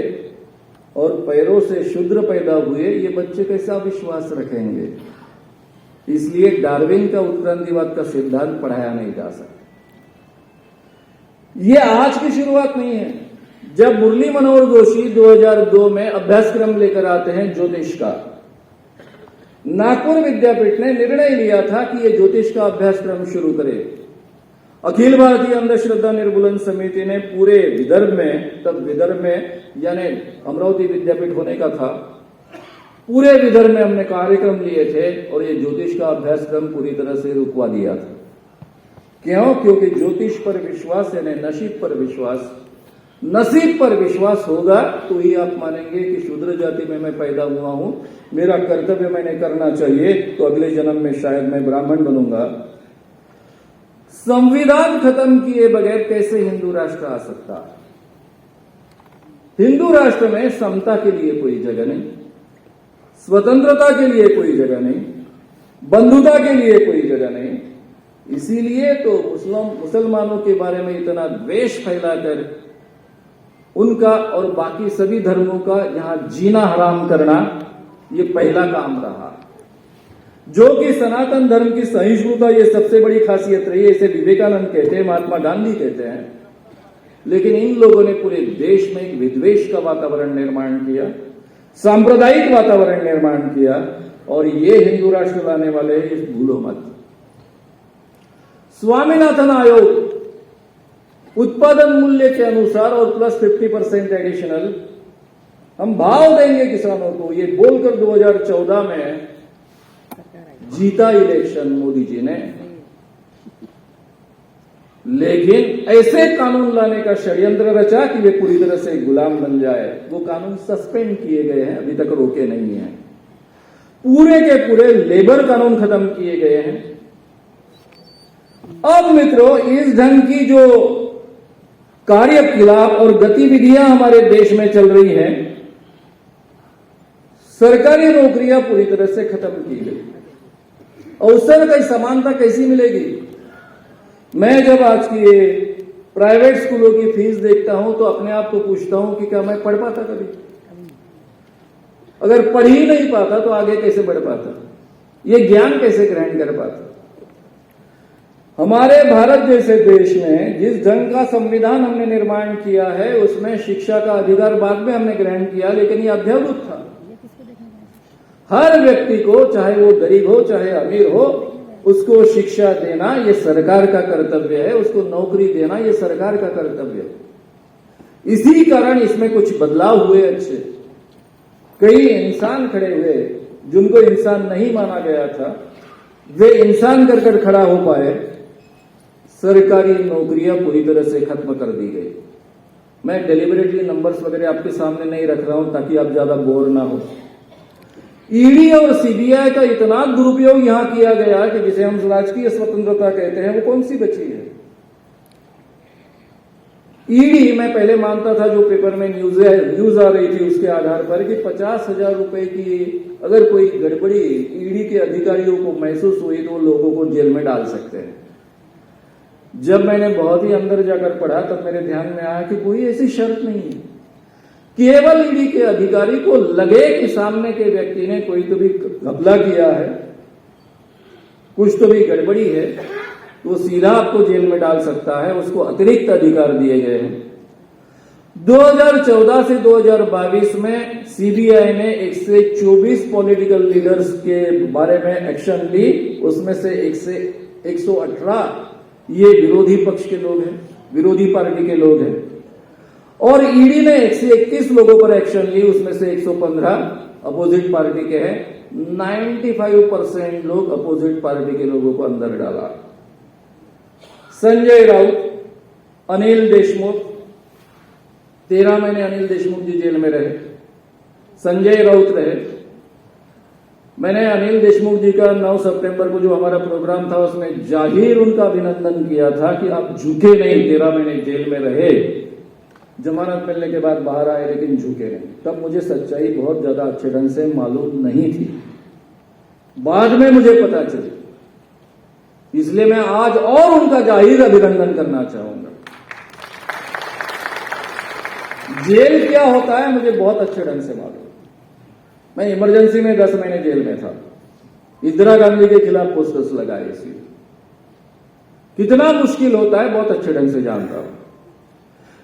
और पैरों से शूद्र पैदा हुए, ये बच्चे कैसा विश्वास रखेंगे? इसलिए डार्विन का उत्क्रांतिवाद का सिद्धांत पढ़ाया नहीं जा सकता। ये आज की शुरुआत नहीं है। जब मुरली मनोहर जोशी 2002 में अभ्यासक्रम लेकर आते हैं ज्योतिष का, नागपुर विद्यापीठ ने निर्णय लिया था कि ये ज्योतिष का अभ्यासक्रम शुरू करे। अखिल भारतीय अंधश्रद्धा निर्मूलन समिति ने पूरे विदर्भ में, तब विदर्भ में यानी अमरावती विद्यापीठ होने का था, पूरे विदर्भ में हमने कार्यक्रम लिए थे और ये ज्योतिष का अभ्यासक्रम पूरी तरह से रुकवा दिया था। क्यों? क्योंकि ज्योतिष पर विश्वास यानी नसीब पर विश्वास, नसीब पर विश्वास होगा तो ही आप मानेंगे कि शूद्र जाति में मैं पैदा हुआ हूं, मेरा कर्तव्य मैंने करना चाहिए, तो अगले जन्म में शायद मैं ब्राह्मण बनूंगा। संविधान खत्म किए बगैर कैसे हिंदू राष्ट्र आ सकता है? हिंदू राष्ट्र में समता के लिए कोई जगह नहीं, स्वतंत्रता के लिए कोई जगह नहीं, बंधुता के लिए कोई जगह नहीं। इसीलिए तो मुसलमानों के बारे में इतना द्वेष फैलाकर उनका और बाकी सभी धर्मों का यहां जीना हराम करना ये पहला काम रहा। जो कि सनातन धर्म की सहिष्णुता ये सबसे बड़ी खासियत रही है। इसे विवेकानंद कहते हैं, महात्मा गांधी कहते हैं। लेकिन इन लोगों ने पूरे देश में एक विद्वेष का वातावरण निर्माण किया, सांप्रदायिक वातावरण निर्माण किया, और ये हिंदू राष्ट्र लाने वाले हैं, इस भूलो मत। स्वामीनाथन आयोग उत्पादन मूल्य के अनुसार और प्लस 50% एडिशनल हम भाव देंगे किसानों को, ये बोलकर 2014 में जीता इलेक्शन मोदी जी ने। लेकिन ऐसे कानून लाने का षड्यंत्र रचा कि वे पूरी तरह से गुलाम बन जाए। वो कानून सस्पेंड किए गए हैं, अभी तक रोके नहीं हैं। पूरे के पूरे लेबर कानून खत्म किए गए हैं। अब मित्रों, इस ढंग की जो कार्यकलाप और गतिविधियां हमारे देश में चल रही हैं, सरकारी नौकरियां पूरी तरह से खत्म की गई। अवसर की समानता कैसी मिलेगी? मैं जब आज की प्राइवेट स्कूलों की फीस देखता हूं तो अपने आप को पूछता हूं कि क्या मैं पढ़ पाता कभी? अगर पढ़ ही नहीं पाता तो आगे कैसे बढ़ पाता? ये ज्ञान कैसे ग्रहण कर पाता? हमारे भारत जैसे देश में जिस ढंग का संविधान हमने निर्माण किया है, उसमें शिक्षा का अधिकार बाद में हमने ग्रहण किया, लेकिन ये अद्यभुत था। हर व्यक्ति को, चाहे वो गरीब हो चाहे अमीर हो, उसको शिक्षा देना ये सरकार का कर्तव्य है, उसको नौकरी देना ये सरकार का कर्तव्य है। इसी कारण इसमें कुछ बदलाव हुए अच्छे। कई इंसान खड़े हुए जिनको इंसान नहीं माना गया था, वे इंसान कर खड़ा हो पाए। सरकारी नौकरियां पूरी तरह से खत्म कर दी गई। मैं डेलिबरेटली नंबर्स वगैरह आपके सामने नहीं रख रहा हूं ताकि आप ज्यादा बोर ना हो। ईडी और सीबीआई का इतना दुरुपयोग यहां किया गया कि जिसे हम राजकीय स्वतंत्रता कहते हैं, वो कौन सी बची है? ईडी मैं पहले मानता था, जो पेपर में न्यूज आ रही थी उसके आधार पर, कि 50,000 रुपए की अगर कोई गड़बड़ी ईडी के अधिकारियों को महसूस हुई तो लोगों को जेल में डाल सकते हैं। जब मैंने बहुत ही अंदर जाकर पढ़ा तब मेरे ध्यान में आया कि कोई ऐसी शर्त नहीं है। केवल ईडी के अधिकारी को लगे कि सामने के व्यक्ति ने कोई तो भी घपला किया है, कुछ तो भी गड़बड़ी है, तो सीधा आपको जेल में डाल सकता है। उसको अतिरिक्त अधिकार दिए गए हैं। 2014 से 2022 में सीबीआई ने 124 पॉलिटिकल लीडर्स के बारे में एक्शन ली। उसमें से 118 ये विरोधी पक्ष के लोग हैं, विरोधी पार्टी के लोग हैं, और ईडी ने 131 लोगों पर एक्शन ली। उसमें से 115 अपोजिट पार्टी के हैं। 95% लोग अपोजिट पार्टी के लोगों को अंदर डाला। संजय राउत, अनिल देशमुख, 13 महीने अनिल देशमुख जी जेल में रहे, संजय राउत रहे। मैंने अनिल देशमुख जी का 9 सितंबर को जो हमारा प्रोग्राम था उसमें जाहिर उनका अभिनंदन किया था कि आप झुके नहीं, 13 महीने जेल में रहे, जमानत मिलने के बाद बाहर आए लेकिन झुके नहीं। तब मुझे सच्चाई बहुत ज्यादा अच्छे ढंग से मालूम नहीं थी, बाद में मुझे पता चली। इसलिए मैं आज और उनका जाहिर अभिनंदन करना चाहूंगा। जेल क्या होता है मुझे बहुत अच्छे ढंग से मालूम। मैं इमरजेंसी में 10 महीने जेल में था, इंदिरा गांधी के खिलाफ पोस्टर्स लगाए, इसलिए कितना मुश्किल होता है बहुत अच्छे ढंग से जानता हूं।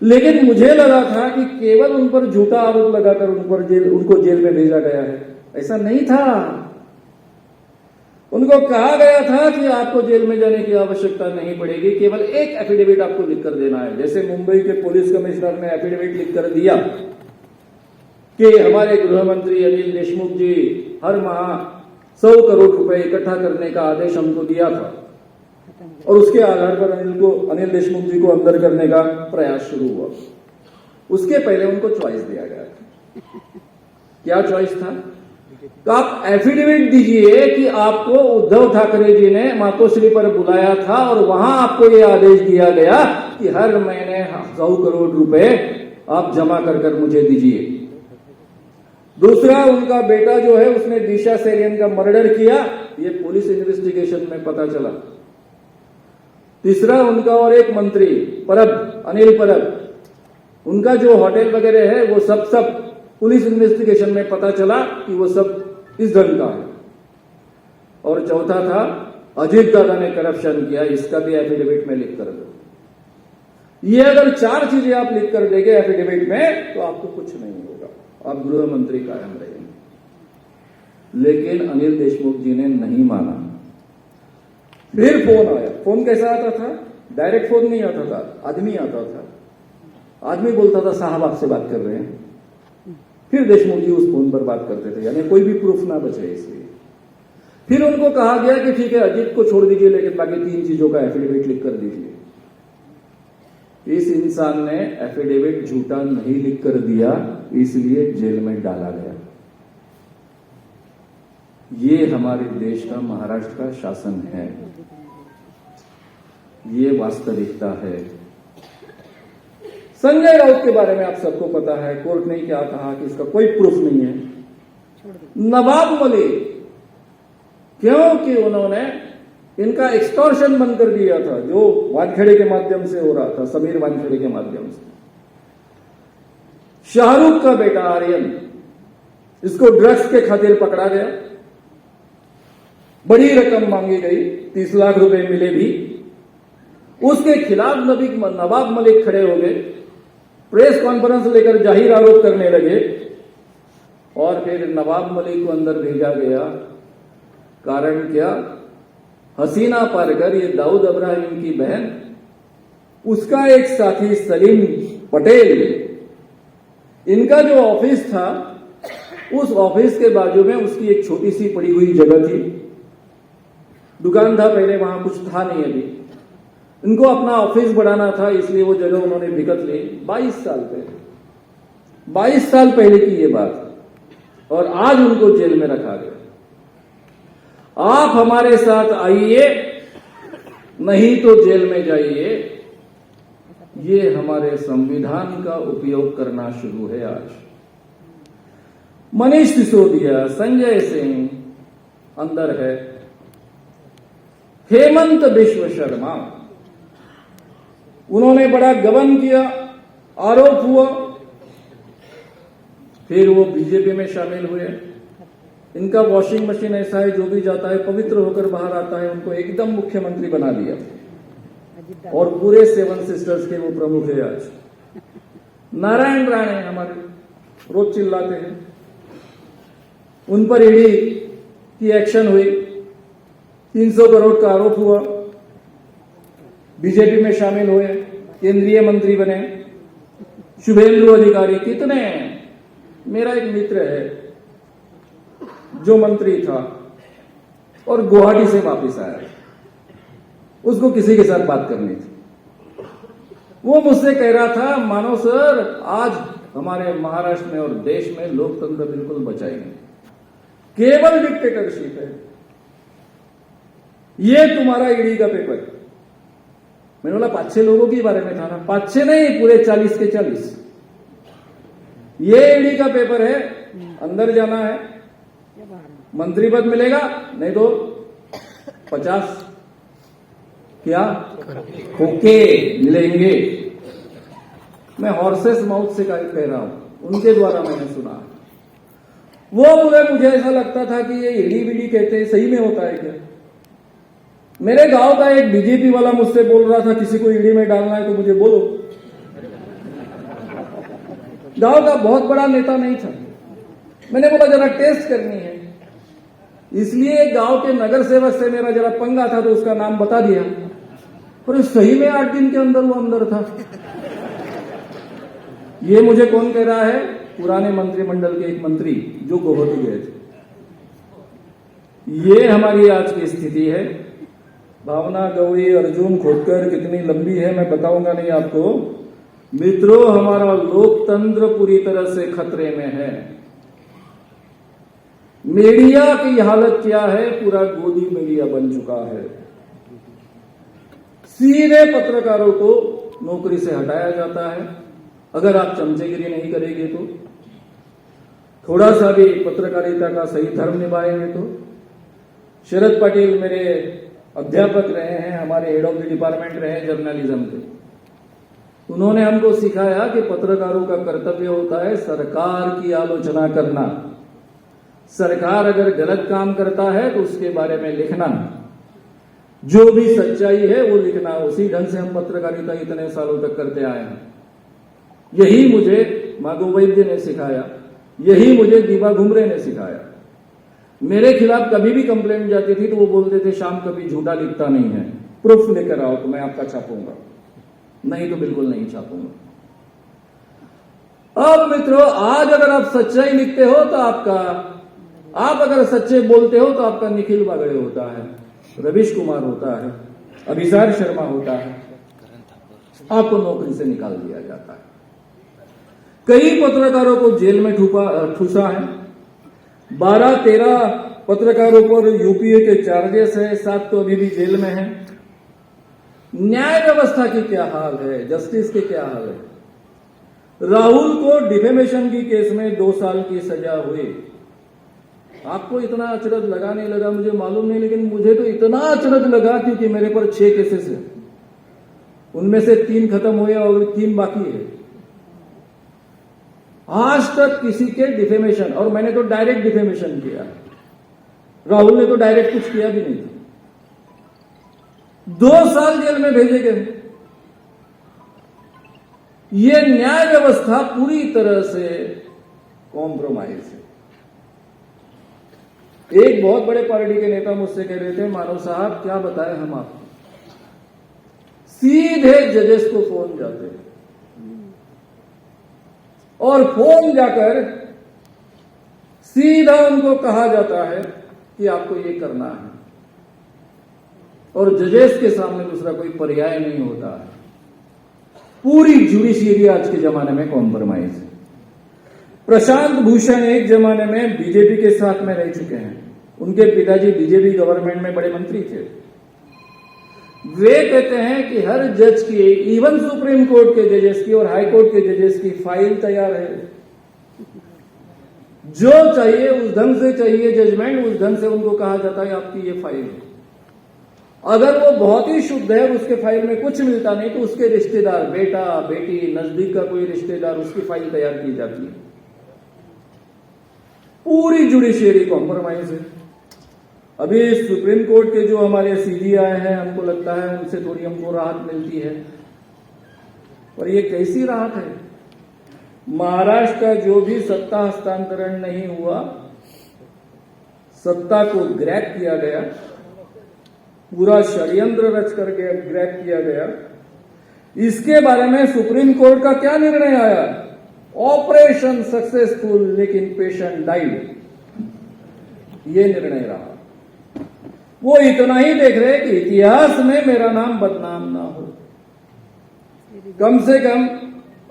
लेकिन मुझे लगा था कि केवल उन पर झूठा आरोप लगाकर उनको जेल में भेजा गया है, ऐसा नहीं था। उनको कहा गया था कि आपको जेल में जाने की आवश्यकता नहीं पड़ेगी, केवल एक एफिडेविट आपको लिखकर देना है। जैसे मुंबई के पुलिस कमिश्नर ने एफिडेविट लिखकर दिया कि हमारे गृह मंत्री अनिल देशमुख जी हर माह 100 करोड़ रुपए इकट्ठा करने का आदेश हमको दिया था, और उसके आधार पर अनिल देशमुख जी को अंदर करने का प्रयास शुरू हुआ। उसके पहले उनको चॉइस दिया गया। क्या चॉइस था? तो आप एफिडेविट दीजिए कि आपको उद्धव ठाकरे जी ने मातोश्री पर बुलाया था और वहां आपको यह आदेश दिया गया कि हर महीने 100 करोड़ रुपए आप जमा कर मुझे दीजिए। दूसरा, उनका बेटा जो है उसने दिशा सेरियन का मर्डर किया, ये पुलिस इन्वेस्टिगेशन में पता चला। तीसरा, उनका और एक मंत्री परब, अनिल परब, उनका जो होटल वगैरह है वो सब पुलिस इन्वेस्टिगेशन में पता चला कि वो सब इस ढंग का है। और चौथा था, अजीत दादा ने करप्शन किया, इसका भी एफिडेविट में लिख कर दो। ये अगर 4 चीजें आप लिख कर देंगे एफिडेविट में तो आपको कुछ नहीं होगा, आप गृह मंत्री कायम रहेंगे। लेकिन अनिल देशमुख जी ने नहीं माना। फिर फोन आया। फोन कैसा आता था? डायरेक्ट फोन नहीं आता था, आदमी आता था। आदमी बोलता था साहब आपसे बात कर रहे हैं। फिर देशमुख जी उस फोन पर बात करते थे, यानी कोई भी प्रूफ ना बचे इसलिए। फिर उनको कहा गया कि ठीक है अजीत को छोड़ दीजिए, लेकिन बाकी 3 चीजों का एफिडेविट लिख कर दीजिए। इस इंसान ने एफिडेविट झूठा नहीं लिख कर दिया, इसलिए जेल में डाला गया। ये हमारे देश का, महाराष्ट्र का शासन है, ये वास्तविकता है। संजय राउत के बारे में आप सबको पता है, कोर्ट ने क्या कहा कि इसका कोई प्रूफ नहीं है। नवाब मलिक, क्योंकि उन्होंने इनका एक्सटॉर्शन बंद कर दिया था, जो वानखेड़े के माध्यम से हो रहा था, समीर वानखेड़े के माध्यम से। शाहरुख का बेटा आर्यन, इसको ड्रग्स के खातिर पकड़ा गया, बड़ी रकम मांगी गई, 30 लाख रुपए मिले भी। उसके खिलाफ नवाब मलिक खड़े हो गए, प्रेस कॉन्फ्रेंस लेकर जाहिर आरोप करने लगे, और फिर नवाब मलिक को अंदर भेजा गया। कारण क्या? हसीना पारकर, ये दाऊद इब्राहिम की बहन, उसका एक साथी सलीम पटेल, इनका जो ऑफिस था उस ऑफिस के बाजू में उसकी एक छोटी सी पड़ी हुई जगह थी, दुकान था पहले, वहां कुछ था नहीं अभी। इनको अपना ऑफिस बढ़ाना था, इसलिए वो जगह उन्होंने बिकत ली। 22 साल पहले की ये बात। और आज उनको जेल में रखा गया। आप हमारे साथ आइए, नहीं तो जेल में जाइए। ये हमारे संविधान का उपयोग करना शुरू है आज। मनीष सिसोदिया, संजय सिंह अंदर है, हेमंत बिश्व शर्मा, उन्होंने बड़ा गबन किया, आरोप हुआ, फिर वो बीजेपी में शामिल हुए। इनका वॉशिंग मशीन ऐसा है, जो भी जाता है पवित्र होकर बाहर आता है, उनको एकदम मुख्यमंत्री बना दिया और पूरे 7 सिस्टर्स के वो प्रमुख है आज। नारायण राणे हमारे रोज चिल्लाते हैं, उन पर ईडी की एक्शन हुई, 300 करोड़ का आरोप हुआ, बीजेपी में शामिल हुए, केंद्रीय मंत्री बने। शुभेंदु अधिकारी कितने, मेरा एक मित्र है जो मंत्री था और गुवाहाटी से वापस आया, उसको किसी के साथ बात करनी थी। वो मुझसे कह रहा था, मानो सर आज हमारे महाराष्ट्र में और देश में लोकतंत्र बिल्कुल बचाएंगे, केवल डिक्टेटरशिप है, ये तुम्हारा ईडी का पेपर। मैंने बोला 5-6 लोगों के बारे में था ना, 5-6 नहीं, पूरे 40 के 40। ये ईडी का पेपर है, अंदर जाना है, मंत्री पद मिलेगा, नहीं तो 50 क्या खोके मिलेंगे। मैं हॉर्सेस माउथ से कह रहा हूं, उनके द्वारा मैंने सुना। वो बोले मुझे ऐसा लगता था कि ये ईडी बीडी कहते हैं, सही में होता है क्या? मेरे गांव का एक बीजेपी वाला मुझसे बोल रहा था, किसी को ईडी में डालना है तो मुझे बोलो। गांव का बहुत बड़ा नेता नहीं था। मैंने बोला जरा टेस्ट करनी है, इसलिए गांव के नगर सेवक से मेरा जरा पंगा था तो उसका नाम बता दिया, पर सही में 8 दिन के अंदर वो अंदर था। ये मुझे कौन कह रहा है? पुराने मंत्रिमंडल के एक मंत्री जो गुवाहाटी गए थे। ये हमारी आज की स्थिति है। भावना गवई, अर्जुन खोटकर कितनी लंबी है मैं बताऊंगा नहीं आपको। मित्रों, हमारा लोकतंत्र पूरी तरह से खतरे में है। मीडिया की हालत क्या है? पूरा गोदी मीडिया बन चुका है। सीधे पत्रकारों को नौकरी से हटाया जाता है अगर आप चमचेगिरी नहीं करेंगे तो, थोड़ा सा भी पत्रकारिता का सही धर्म निभाएंगे तो। शरद पाटिल मेरे अध्यापक रहे हैं, हमारे हेड ऑफ द डिपार्टमेंट रहे हैं जर्नलिज्म के। उन्होंने हमको सिखाया कि पत्रकारों का कर्तव्य होता है सरकार की आलोचना करना। सरकार अगर गलत काम करता है तो उसके बारे में लिखना, जो भी सच्चाई है वो लिखना। उसी ढंग से हम पत्रकारिता इतने सालों तक करते आए हैं। यही मुझे माधो वैद्य ने सिखाया, यही मुझे दीपा घुमरे ने सिखाया। मेरे खिलाफ कभी भी कंप्लेंट जाती थी तो वो बोलते थे शाम कभी झूठा लिखता नहीं है, प्रूफ लेकर आओ तो मैं आपका छापूंगा, नहीं तो बिल्कुल नहीं छापूंगा। अब मित्रों, आज अगर आप सच्चाई लिखते हो तो आप अगर सच्चे बोलते हो तो आपका निखिल बागड़े होता है, रवीश कुमार होता है, अभिसार शर्मा होता है, आपको नौकरी से निकाल दिया जाता है। कई पत्रकारों को जेल में ठूसा है। 12-13 पत्रकारों पर यूपीए के चार्जेस है, 7 तो अभी भी जेल में है। न्याय व्यवस्था की क्या हाल है? जस्टिस के क्या हाल है? राहुल को डिफेमेशन की केस में 2 साल की सजा हुई। आपको इतना अचरज लगा नहीं लगा मुझे मालूम नहीं, लेकिन मुझे तो इतना अचरज लगा क्योंकि मेरे पर 6 केसेस है, उनमें से 3 खत्म हुए और 3 बाकी है। आज तक किसी के डिफेमेशन, और मैंने तो डायरेक्ट डिफेमेशन किया, राहुल ने तो डायरेक्ट कुछ किया भी नहीं था। 2 साल जेल में भेजे गए। ये न्याय व्यवस्था पूरी तरह से कॉम्प्रोमाइज है। एक बहुत बड़े पार्टी के नेता मुझसे कह रहे थे, मानव साहब क्या बताएं हम आपको, सीधे जजेस को फोन जाते हैं और फोन जाकर सीधा उनको कहा जाता है कि आपको ये करना है, और जजेस के सामने दूसरा कोई पर्याय नहीं होता है। पूरी जुडिशियरी आज के जमाने में कॉम्प्रोमाइज है। प्रशांत भूषण एक जमाने में बीजेपी के साथ में रह चुके हैं। उनके पिताजी बीजेपी गवर्नमेंट में बड़े मंत्री थे। वे कहते हैं कि हर जज की, इवन सुप्रीम कोर्ट के जजेस की और हाई कोर्ट के जजेस की फाइल तैयार है। जो चाहिए उस ढंग से चाहिए जजमेंट, उस ढंग से उनको कहा जाता है आपकी ये फाइल है। अगर वो बहुत ही शुद्ध है और उसके फाइल में कुछ मिलता नहीं तो उसके रिश्तेदार, बेटा बेटी, नजदीक का कोई रिश्तेदार, उसकी फाइल तैयार की जाती है। पूरी जुडिशियरी कॉम्प्रोमाइज है। अभी सुप्रीम कोर्ट के जो हमारे सीजीआई हैं, हमको लगता है उनसे थोड़ी हमको राहत मिलती है। और ये कैसी राहत है? महाराष्ट्र का जो भी सत्ता हस्तांतरण नहीं हुआ, सत्ता को ग्रैब किया गया, पूरा षड्यंत्र रच करके ग्रैब किया गया। इसके बारे में सुप्रीम कोर्ट का क्या निर्णय आया? ऑपरेशन सक्सेसफुल लेकिन पेशेंट डाइड, ये निर्णय रहा। वो इतना ही देख रहे कि इतिहास में मेरा नाम बदनाम ना हो। कम से कम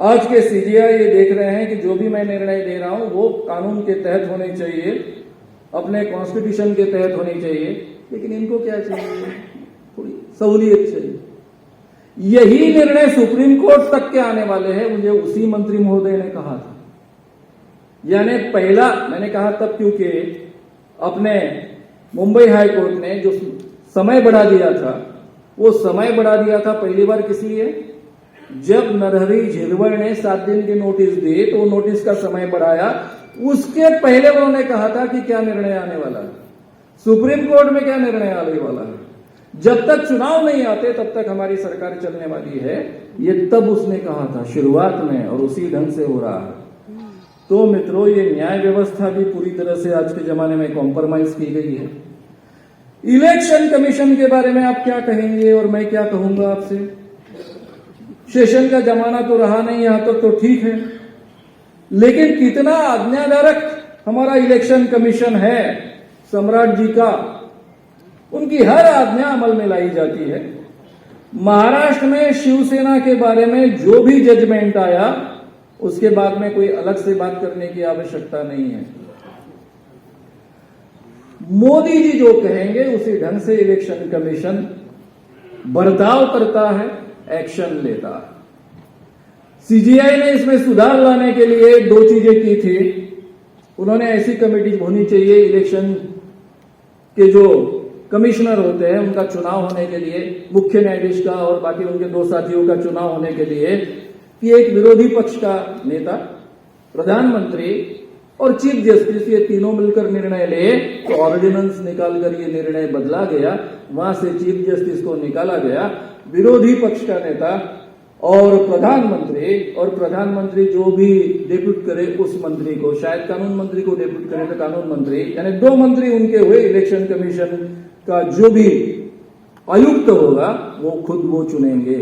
आज के सीजीआई ये देख रहे हैं कि जो भी मैं निर्णय दे रहा हूं वो कानून के तहत होने चाहिए, अपने कॉन्स्टिट्यूशन के तहत होनी चाहिए। लेकिन इनको क्या चाहिए? थोड़ी सहूलियत चाहिए। यही निर्णय सुप्रीम कोर्ट तक के आने वाले हैं, मुझे उसी मंत्री महोदय ने कहा था। यानी पहला मैंने कहा तब क्योंकि अपने मुंबई हाई कोर्ट ने जो समय बढ़ा दिया था, वो समय बढ़ा दिया था पहली बार किस लिए? जब नरहरी झिरवल ने 7 दिन की नोटिस दी तो नोटिस का समय बढ़ाया। उसके पहले उन्होंने कहा था कि क्या निर्णय आने वाला है, सुप्रीम कोर्ट में क्या निर्णय आने वाला है। जब तक चुनाव नहीं आते तब तक हमारी सरकार चलने वाली है, ये तब उसने कहा था शुरुआत में, और उसी ढंग से हो रहा है। तो मित्रों, ये न्याय व्यवस्था भी पूरी तरह से आज के जमाने में कॉम्प्रोमाइज की गई है। इलेक्शन कमीशन के बारे में आप क्या कहेंगे और मैं क्या कहूंगा आपसे? सेशन का जमाना तो रहा नहीं, यहां तक तो ठीक है, लेकिन कितना आज्ञाधारक हमारा इलेक्शन कमीशन है सम्राट जी का। उनकी हर आज्ञा अमल में लाई जाती है। महाराष्ट्र में शिवसेना के बारे में जो भी जजमेंट आया, उसके बाद में कोई अलग से बात करने की आवश्यकता नहीं है। मोदी जी जो कहेंगे उसी ढंग से इलेक्शन कमीशन बर्ताव करता है, एक्शन लेता है। सीजीआई ने इसमें सुधार लाने के लिए 2 चीजें की थी। उन्होंने ऐसी कमेटी होनी चाहिए इलेक्शन के जो कमिश्नर होते हैं उनका चुनाव होने के लिए, मुख्य न्यायाधीश का और बाकी उनके 2 साथियों का चुनाव होने के लिए, कि एक विरोधी पक्ष का नेता, प्रधानमंत्री और चीफ जस्टिस, ये तीनों मिलकर निर्णय ले। तो ऑर्डिनेंस निकालकर ये निर्णय बदला गया, वहां से चीफ जस्टिस को निकाला गया, विरोधी पक्ष का नेता और प्रधानमंत्री जो भी डेप्यूट करे उस मंत्री को, शायद कानून मंत्री को डेप्यूट करे तो कानून मंत्री, यानी 2 मंत्री उनके हुए। इलेक्शन कमीशन का जो भी आयुक्त होगा वो खुद वो चुनेंगे।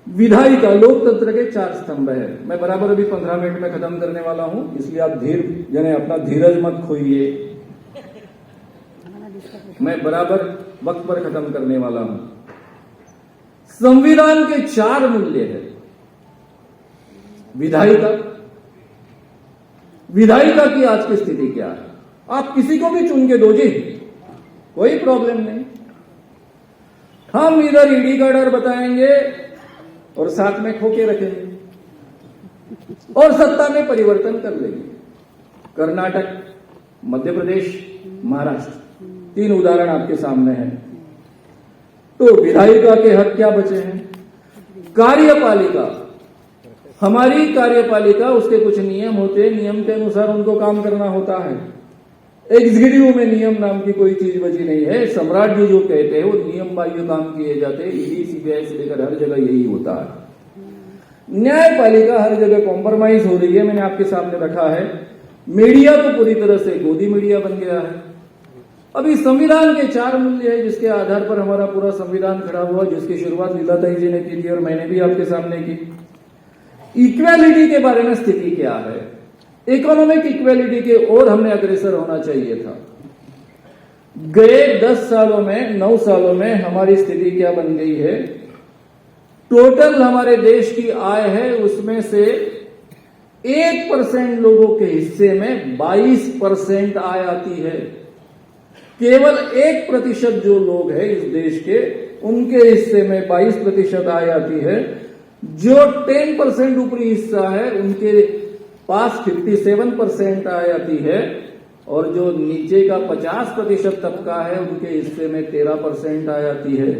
विधायिका लोकतंत्र के 4 स्तंभ है। मैं बराबर अभी 15 मिनट में खत्म करने वाला हूं, इसलिए आप अपना धीरज मत खोइए। मैं बराबर वक्त पर खत्म करने वाला हूं। संविधान के 4 मूल्य है। विधायिका की आज की स्थिति क्या है? आप किसी को भी चुन के दो जी, कोई प्रॉब्लम नहीं। हम इधर ईडी का डर बताएंगे और साथ में खोके रखेंगे और सत्ता में परिवर्तन कर लेंगे। कर्नाटक, मध्य प्रदेश, महाराष्ट्र, 3 उदाहरण आपके सामने हैं। तो विधायिका के हक क्या बचे हैं? कार्यपालिका, हमारी कार्यपालिका, उसके कुछ नियम होते हैं, नियम के अनुसार उनको काम करना होता है। एग्जीक्यूटिव में नियम नाम की कोई चीज बची नहीं है। सम्राट जी जो कहते हैं वो नियम बाह्य काम किए जाते हैं। ईडी, सीबीआई से लेकर हर जगह यही होता है। न्यायपालिका हर जगह कॉम्प्रोमाइज हो रही है, मैंने आपके सामने रखा है। मीडिया तो पूरी तरह से गोदी मीडिया बन गया है। अभी संविधान के 4 मूल्य है जिसके आधार पर हमारा पूरा संविधान खड़ा हुआ, जिसकी शुरुआत लीलाताई जी ने की थी और मैंने भी आपके सामने की। इक्वालिटी के बारे में स्थिति क्या है? इकोनॉमिक इक्वालिटी के ओर हमने अग्रसर होना चाहिए था। गए 10 सालों में, 9 सालों में हमारी स्थिति क्या बन गई है? टोटल हमारे देश की आय है उसमें से 1% लोगों के हिस्से में 22% आय आती है। केवल 1% जो लोग हैं इस देश के, उनके हिस्से में 22% आय आती है। जो 10% ऊपरी हिस्सा है उनके पास 57% आय आती है, और जो नीचे का 50% तबका है उनके हिस्से में 13% आय आती है।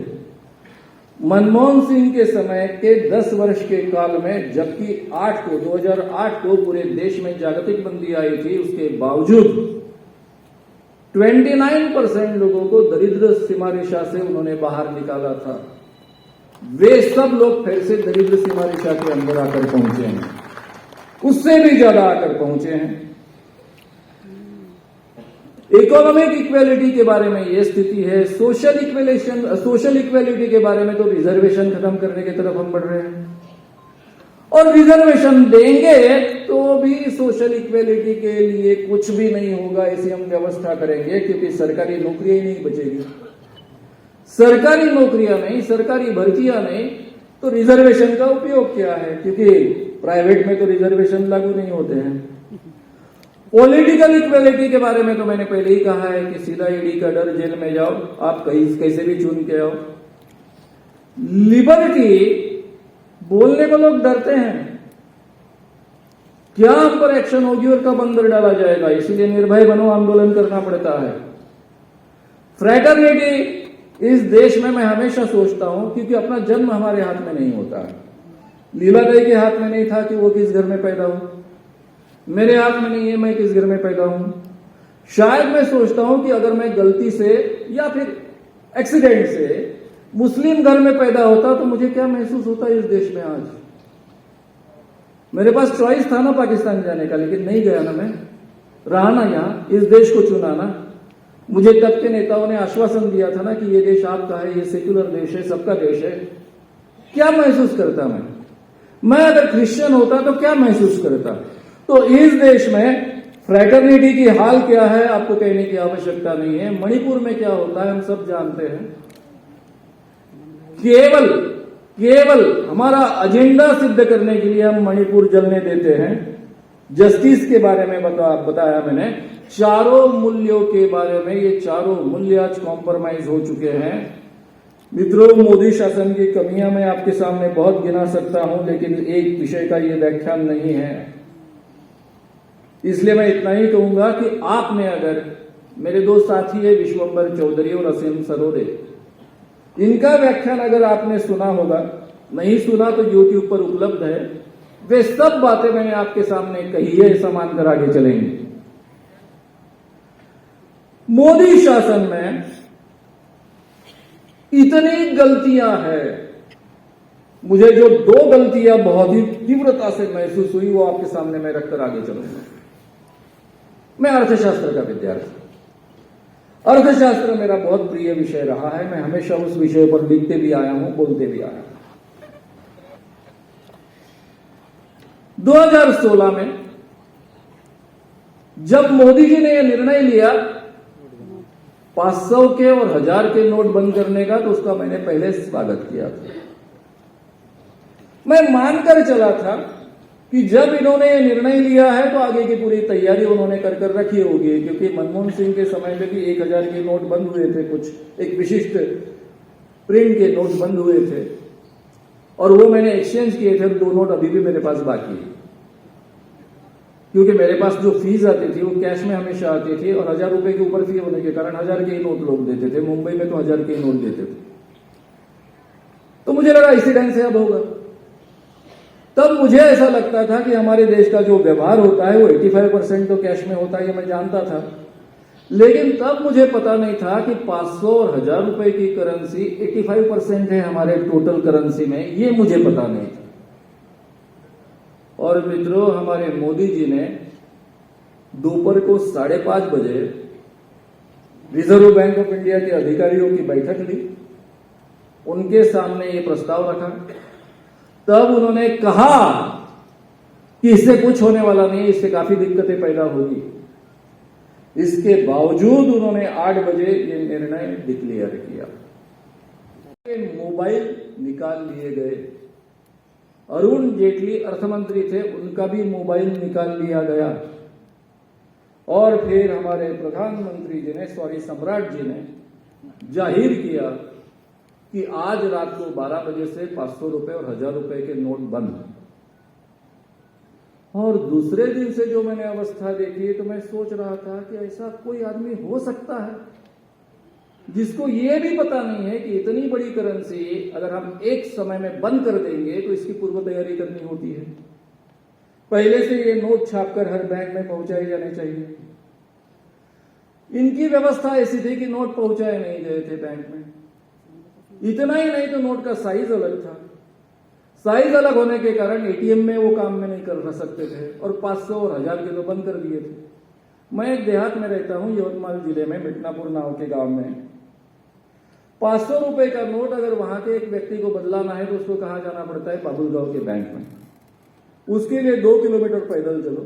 मनमोहन सिंह के समय के 10 वर्ष के काल में, जबकि 2008 को पूरे देश में जागतिक मंदी आई थी, उसके बावजूद 29% लोगों को दरिद्र सीमा रेखा से उन्होंने बाहर निकाला था। वे सब लोग फिर से दरिद्र सीमा रेखा के अंदर आकर पहुंचे हैं, उससे भी ज्यादा आकर पहुंचे हैं। इकोनॉमिक इक्वेलिटी के बारे में यह स्थिति है। सोशल इक्वेलिटी के बारे में तो रिजर्वेशन खत्म करने की तरफ हम बढ़ रहे हैं, और रिजर्वेशन देंगे तो भी सोशल इक्वेलिटी के लिए कुछ भी नहीं होगा, ऐसी हम व्यवस्था करेंगे, क्योंकि सरकारी नौकरियां ही नहीं बचेगी। सरकारी नौकरियां नहीं, सरकारी भर्तियां नहीं, तो रिजर्वेशन का उपयोग क्या है, क्योंकि प्राइवेट में तो रिजर्वेशन लागू नहीं होते हैं। पॉलिटिकल इक्वेलिटी के बारे में तो मैंने पहले ही कहा है कि सीधा ईडी का डर, जेल में जाओ, आप कहीं कैसे भी चुन के आओ। लिबर्टी बोलने को लोग डरते हैं, क्या हम पर एक्शन होगी और कब अंदर डाला जाएगा, इसीलिए निर्भय बनो आंदोलन करना पड़ता है। फ्रैटर्निटी इस देश में मैं हमेशा सोचता हूं, क्योंकि अपना जन्म हमारे हाथ में नहीं होता है। लीलाबाई के हाथ में नहीं था कि वो किस घर में पैदा हो, मेरे हाथ में नहीं है मैं किस घर में पैदा हूं। शायद मैं सोचता हूं कि अगर मैं गलती से या फिर एक्सीडेंट से मुस्लिम घर में पैदा होता तो मुझे क्या महसूस होता इस देश में आज। मेरे पास चॉइस था ना पाकिस्तान जाने का, लेकिन नहीं गया ना, मैं रहा ना यहां, इस देश को चुना ना। मुझे तब के नेताओं ने आश्वासन दिया था ना कि ये देश आपका है, ये सेक्युलर देश है, सबका देश है। क्या महसूस करता मैं अगर क्रिश्चियन होता तो क्या महसूस करता। तो इस देश में फ्रैटर्निटी की हाल क्या है आपको कहने की आवश्यकता नहीं है। मणिपुर में क्या होता है हम सब जानते हैं। केवल हमारा एजेंडा सिद्ध करने के लिए हम मणिपुर जलने देते हैं। जस्टिस के बारे में बताया मैंने, चारों मूल्यों के बारे में, ये चारों मूल्य आज कॉम्प्रोमाइज हो चुके हैं। मित्रों, मोदी शासन की कमियां मैं आपके सामने बहुत गिना सकता हूं, लेकिन एक विषय का ये व्याख्यान नहीं है, इसलिए मैं इतना ही कहूंगा कि आपने, अगर मेरे दो साथी है विश्वंभर चौधरी और असीम सरोदे, इनका व्याख्यान अगर आपने सुना होगा, नहीं सुना तो यूट्यूब पर उपलब्ध है, वे सब बातें मैंने आपके सामने कही है, ऐसा मानकर आगे चलेंगे। मोदी शासन में इतनी गलतियां हैं, मुझे जो 2 गलतियां बहुत ही तीव्रता से महसूस हुई वो आपके सामने मैं रखकर आगे चलूंगा। मैं अर्थशास्त्र का विद्यार्थी, अर्थशास्त्र मेरा बहुत प्रिय विषय रहा है। मैं हमेशा उस विषय पर लिखते भी आया हूं, बोलते भी आया हूं। 2016 में जब मोदी जी ने यह निर्णय लिया 500 के और 1000 के नोट बंद करने का, तो उसका मैंने पहले स्वागत किया था। मैं मानकर चला था कि जब इन्होंने ये निर्णय लिया है तो आगे की पूरी तैयारी उन्होंने कर रखी होगी, क्योंकि मनमोहन सिंह के समय में भी 1000 के नोट बंद हुए थे, कुछ एक विशिष्ट प्रिंट के नोट बंद हुए थे, और वो मैंने एक्सचेंज किए थे। 2 नोट अभी भी मेरे पास बाकी है, क्योंकि मेरे पास जो फीस आती थी वो कैश में हमेशा आती थी, और 1000 रुपए के ऊपर फी होने के कारण 1000 के ही नोट लोग देते थे। मुंबई में तो 1000 के ही नोट देते थे। तो मुझे लगा इसी ढंग से अब होगा। तब मुझे ऐसा लगता था कि हमारे देश का जो व्यवहार होता है वो 85% तो कैश में होता है, ये मैं जानता था। लेकिन तब मुझे पता नहीं था कि 500 और 1000 रुपए की करेंसी 85% है हमारे टोटल करेंसी में, ये मुझे पता नहीं था। और मित्रों, हमारे मोदी जी ने दोपहर को 5:30 बजे रिजर्व बैंक ऑफ इंडिया के अधिकारियों की बैठक ली, उनके सामने ये प्रस्ताव रखा। तब उन्होंने कहा कि इससे कुछ होने वाला नहीं, इससे काफी दिक्कतें पैदा होगी। इसके बावजूद उन्होंने 8 बजे ये निर्णय डिक्लेयर किया। मोबाइल निकाल लिए गए, अरुण जेटली अर्थमंत्री थे, उनका भी मोबाइल निकाल लिया गया। और फिर हमारे प्रधानमंत्री जी ने, सॉरी सम्राट जी ने जाहिर किया कि आज रात को 12 बजे से 500 रुपए और 1000 रुपए के नोट बंद। और दूसरे दिन से जो मैंने अवस्था देखी तो मैं सोच रहा था कि ऐसा कोई आदमी हो सकता है जिसको ये भी पता नहीं है कि इतनी बड़ी करेंसी अगर हम एक समय में बंद कर देंगे तो इसकी पूर्व तैयारी करनी होती है। पहले से ये नोट छापकर हर बैंक में पहुंचाए जाने चाहिए। इनकी व्यवस्था ऐसी थी कि नोट पहुंचाए नहीं गए थे बैंक में। इतना ही नहीं तो नोट का साइज अलग था। साइज अलग होने के कारण एटीएम में वो काम में नहीं कर सकते थे और 500 और 1000 के तो बंद कर दिए थे। मैं एक देहात में रहता हूं, यवतमाल जिले में मिटनापुर नाव के गांव में। 500 रुपए का नोट अगर वहां के एक व्यक्ति को बदलाना है तो उसको कहाँ जाना पड़ता है? बाबुलगांव के बैंक में। उसके लिए 2 किलोमीटर पैदल चलो,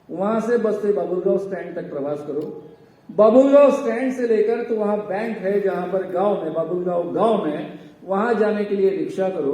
वहां से बस से बाबुलगांव स्टैंड तक प्रवास करो। बाबुलगांव स्टैंड से लेकर तो वहां बैंक है जहां पर गांव में, बाबुलगांव गांव में, वहां जाने के लिए रिक्शा करो।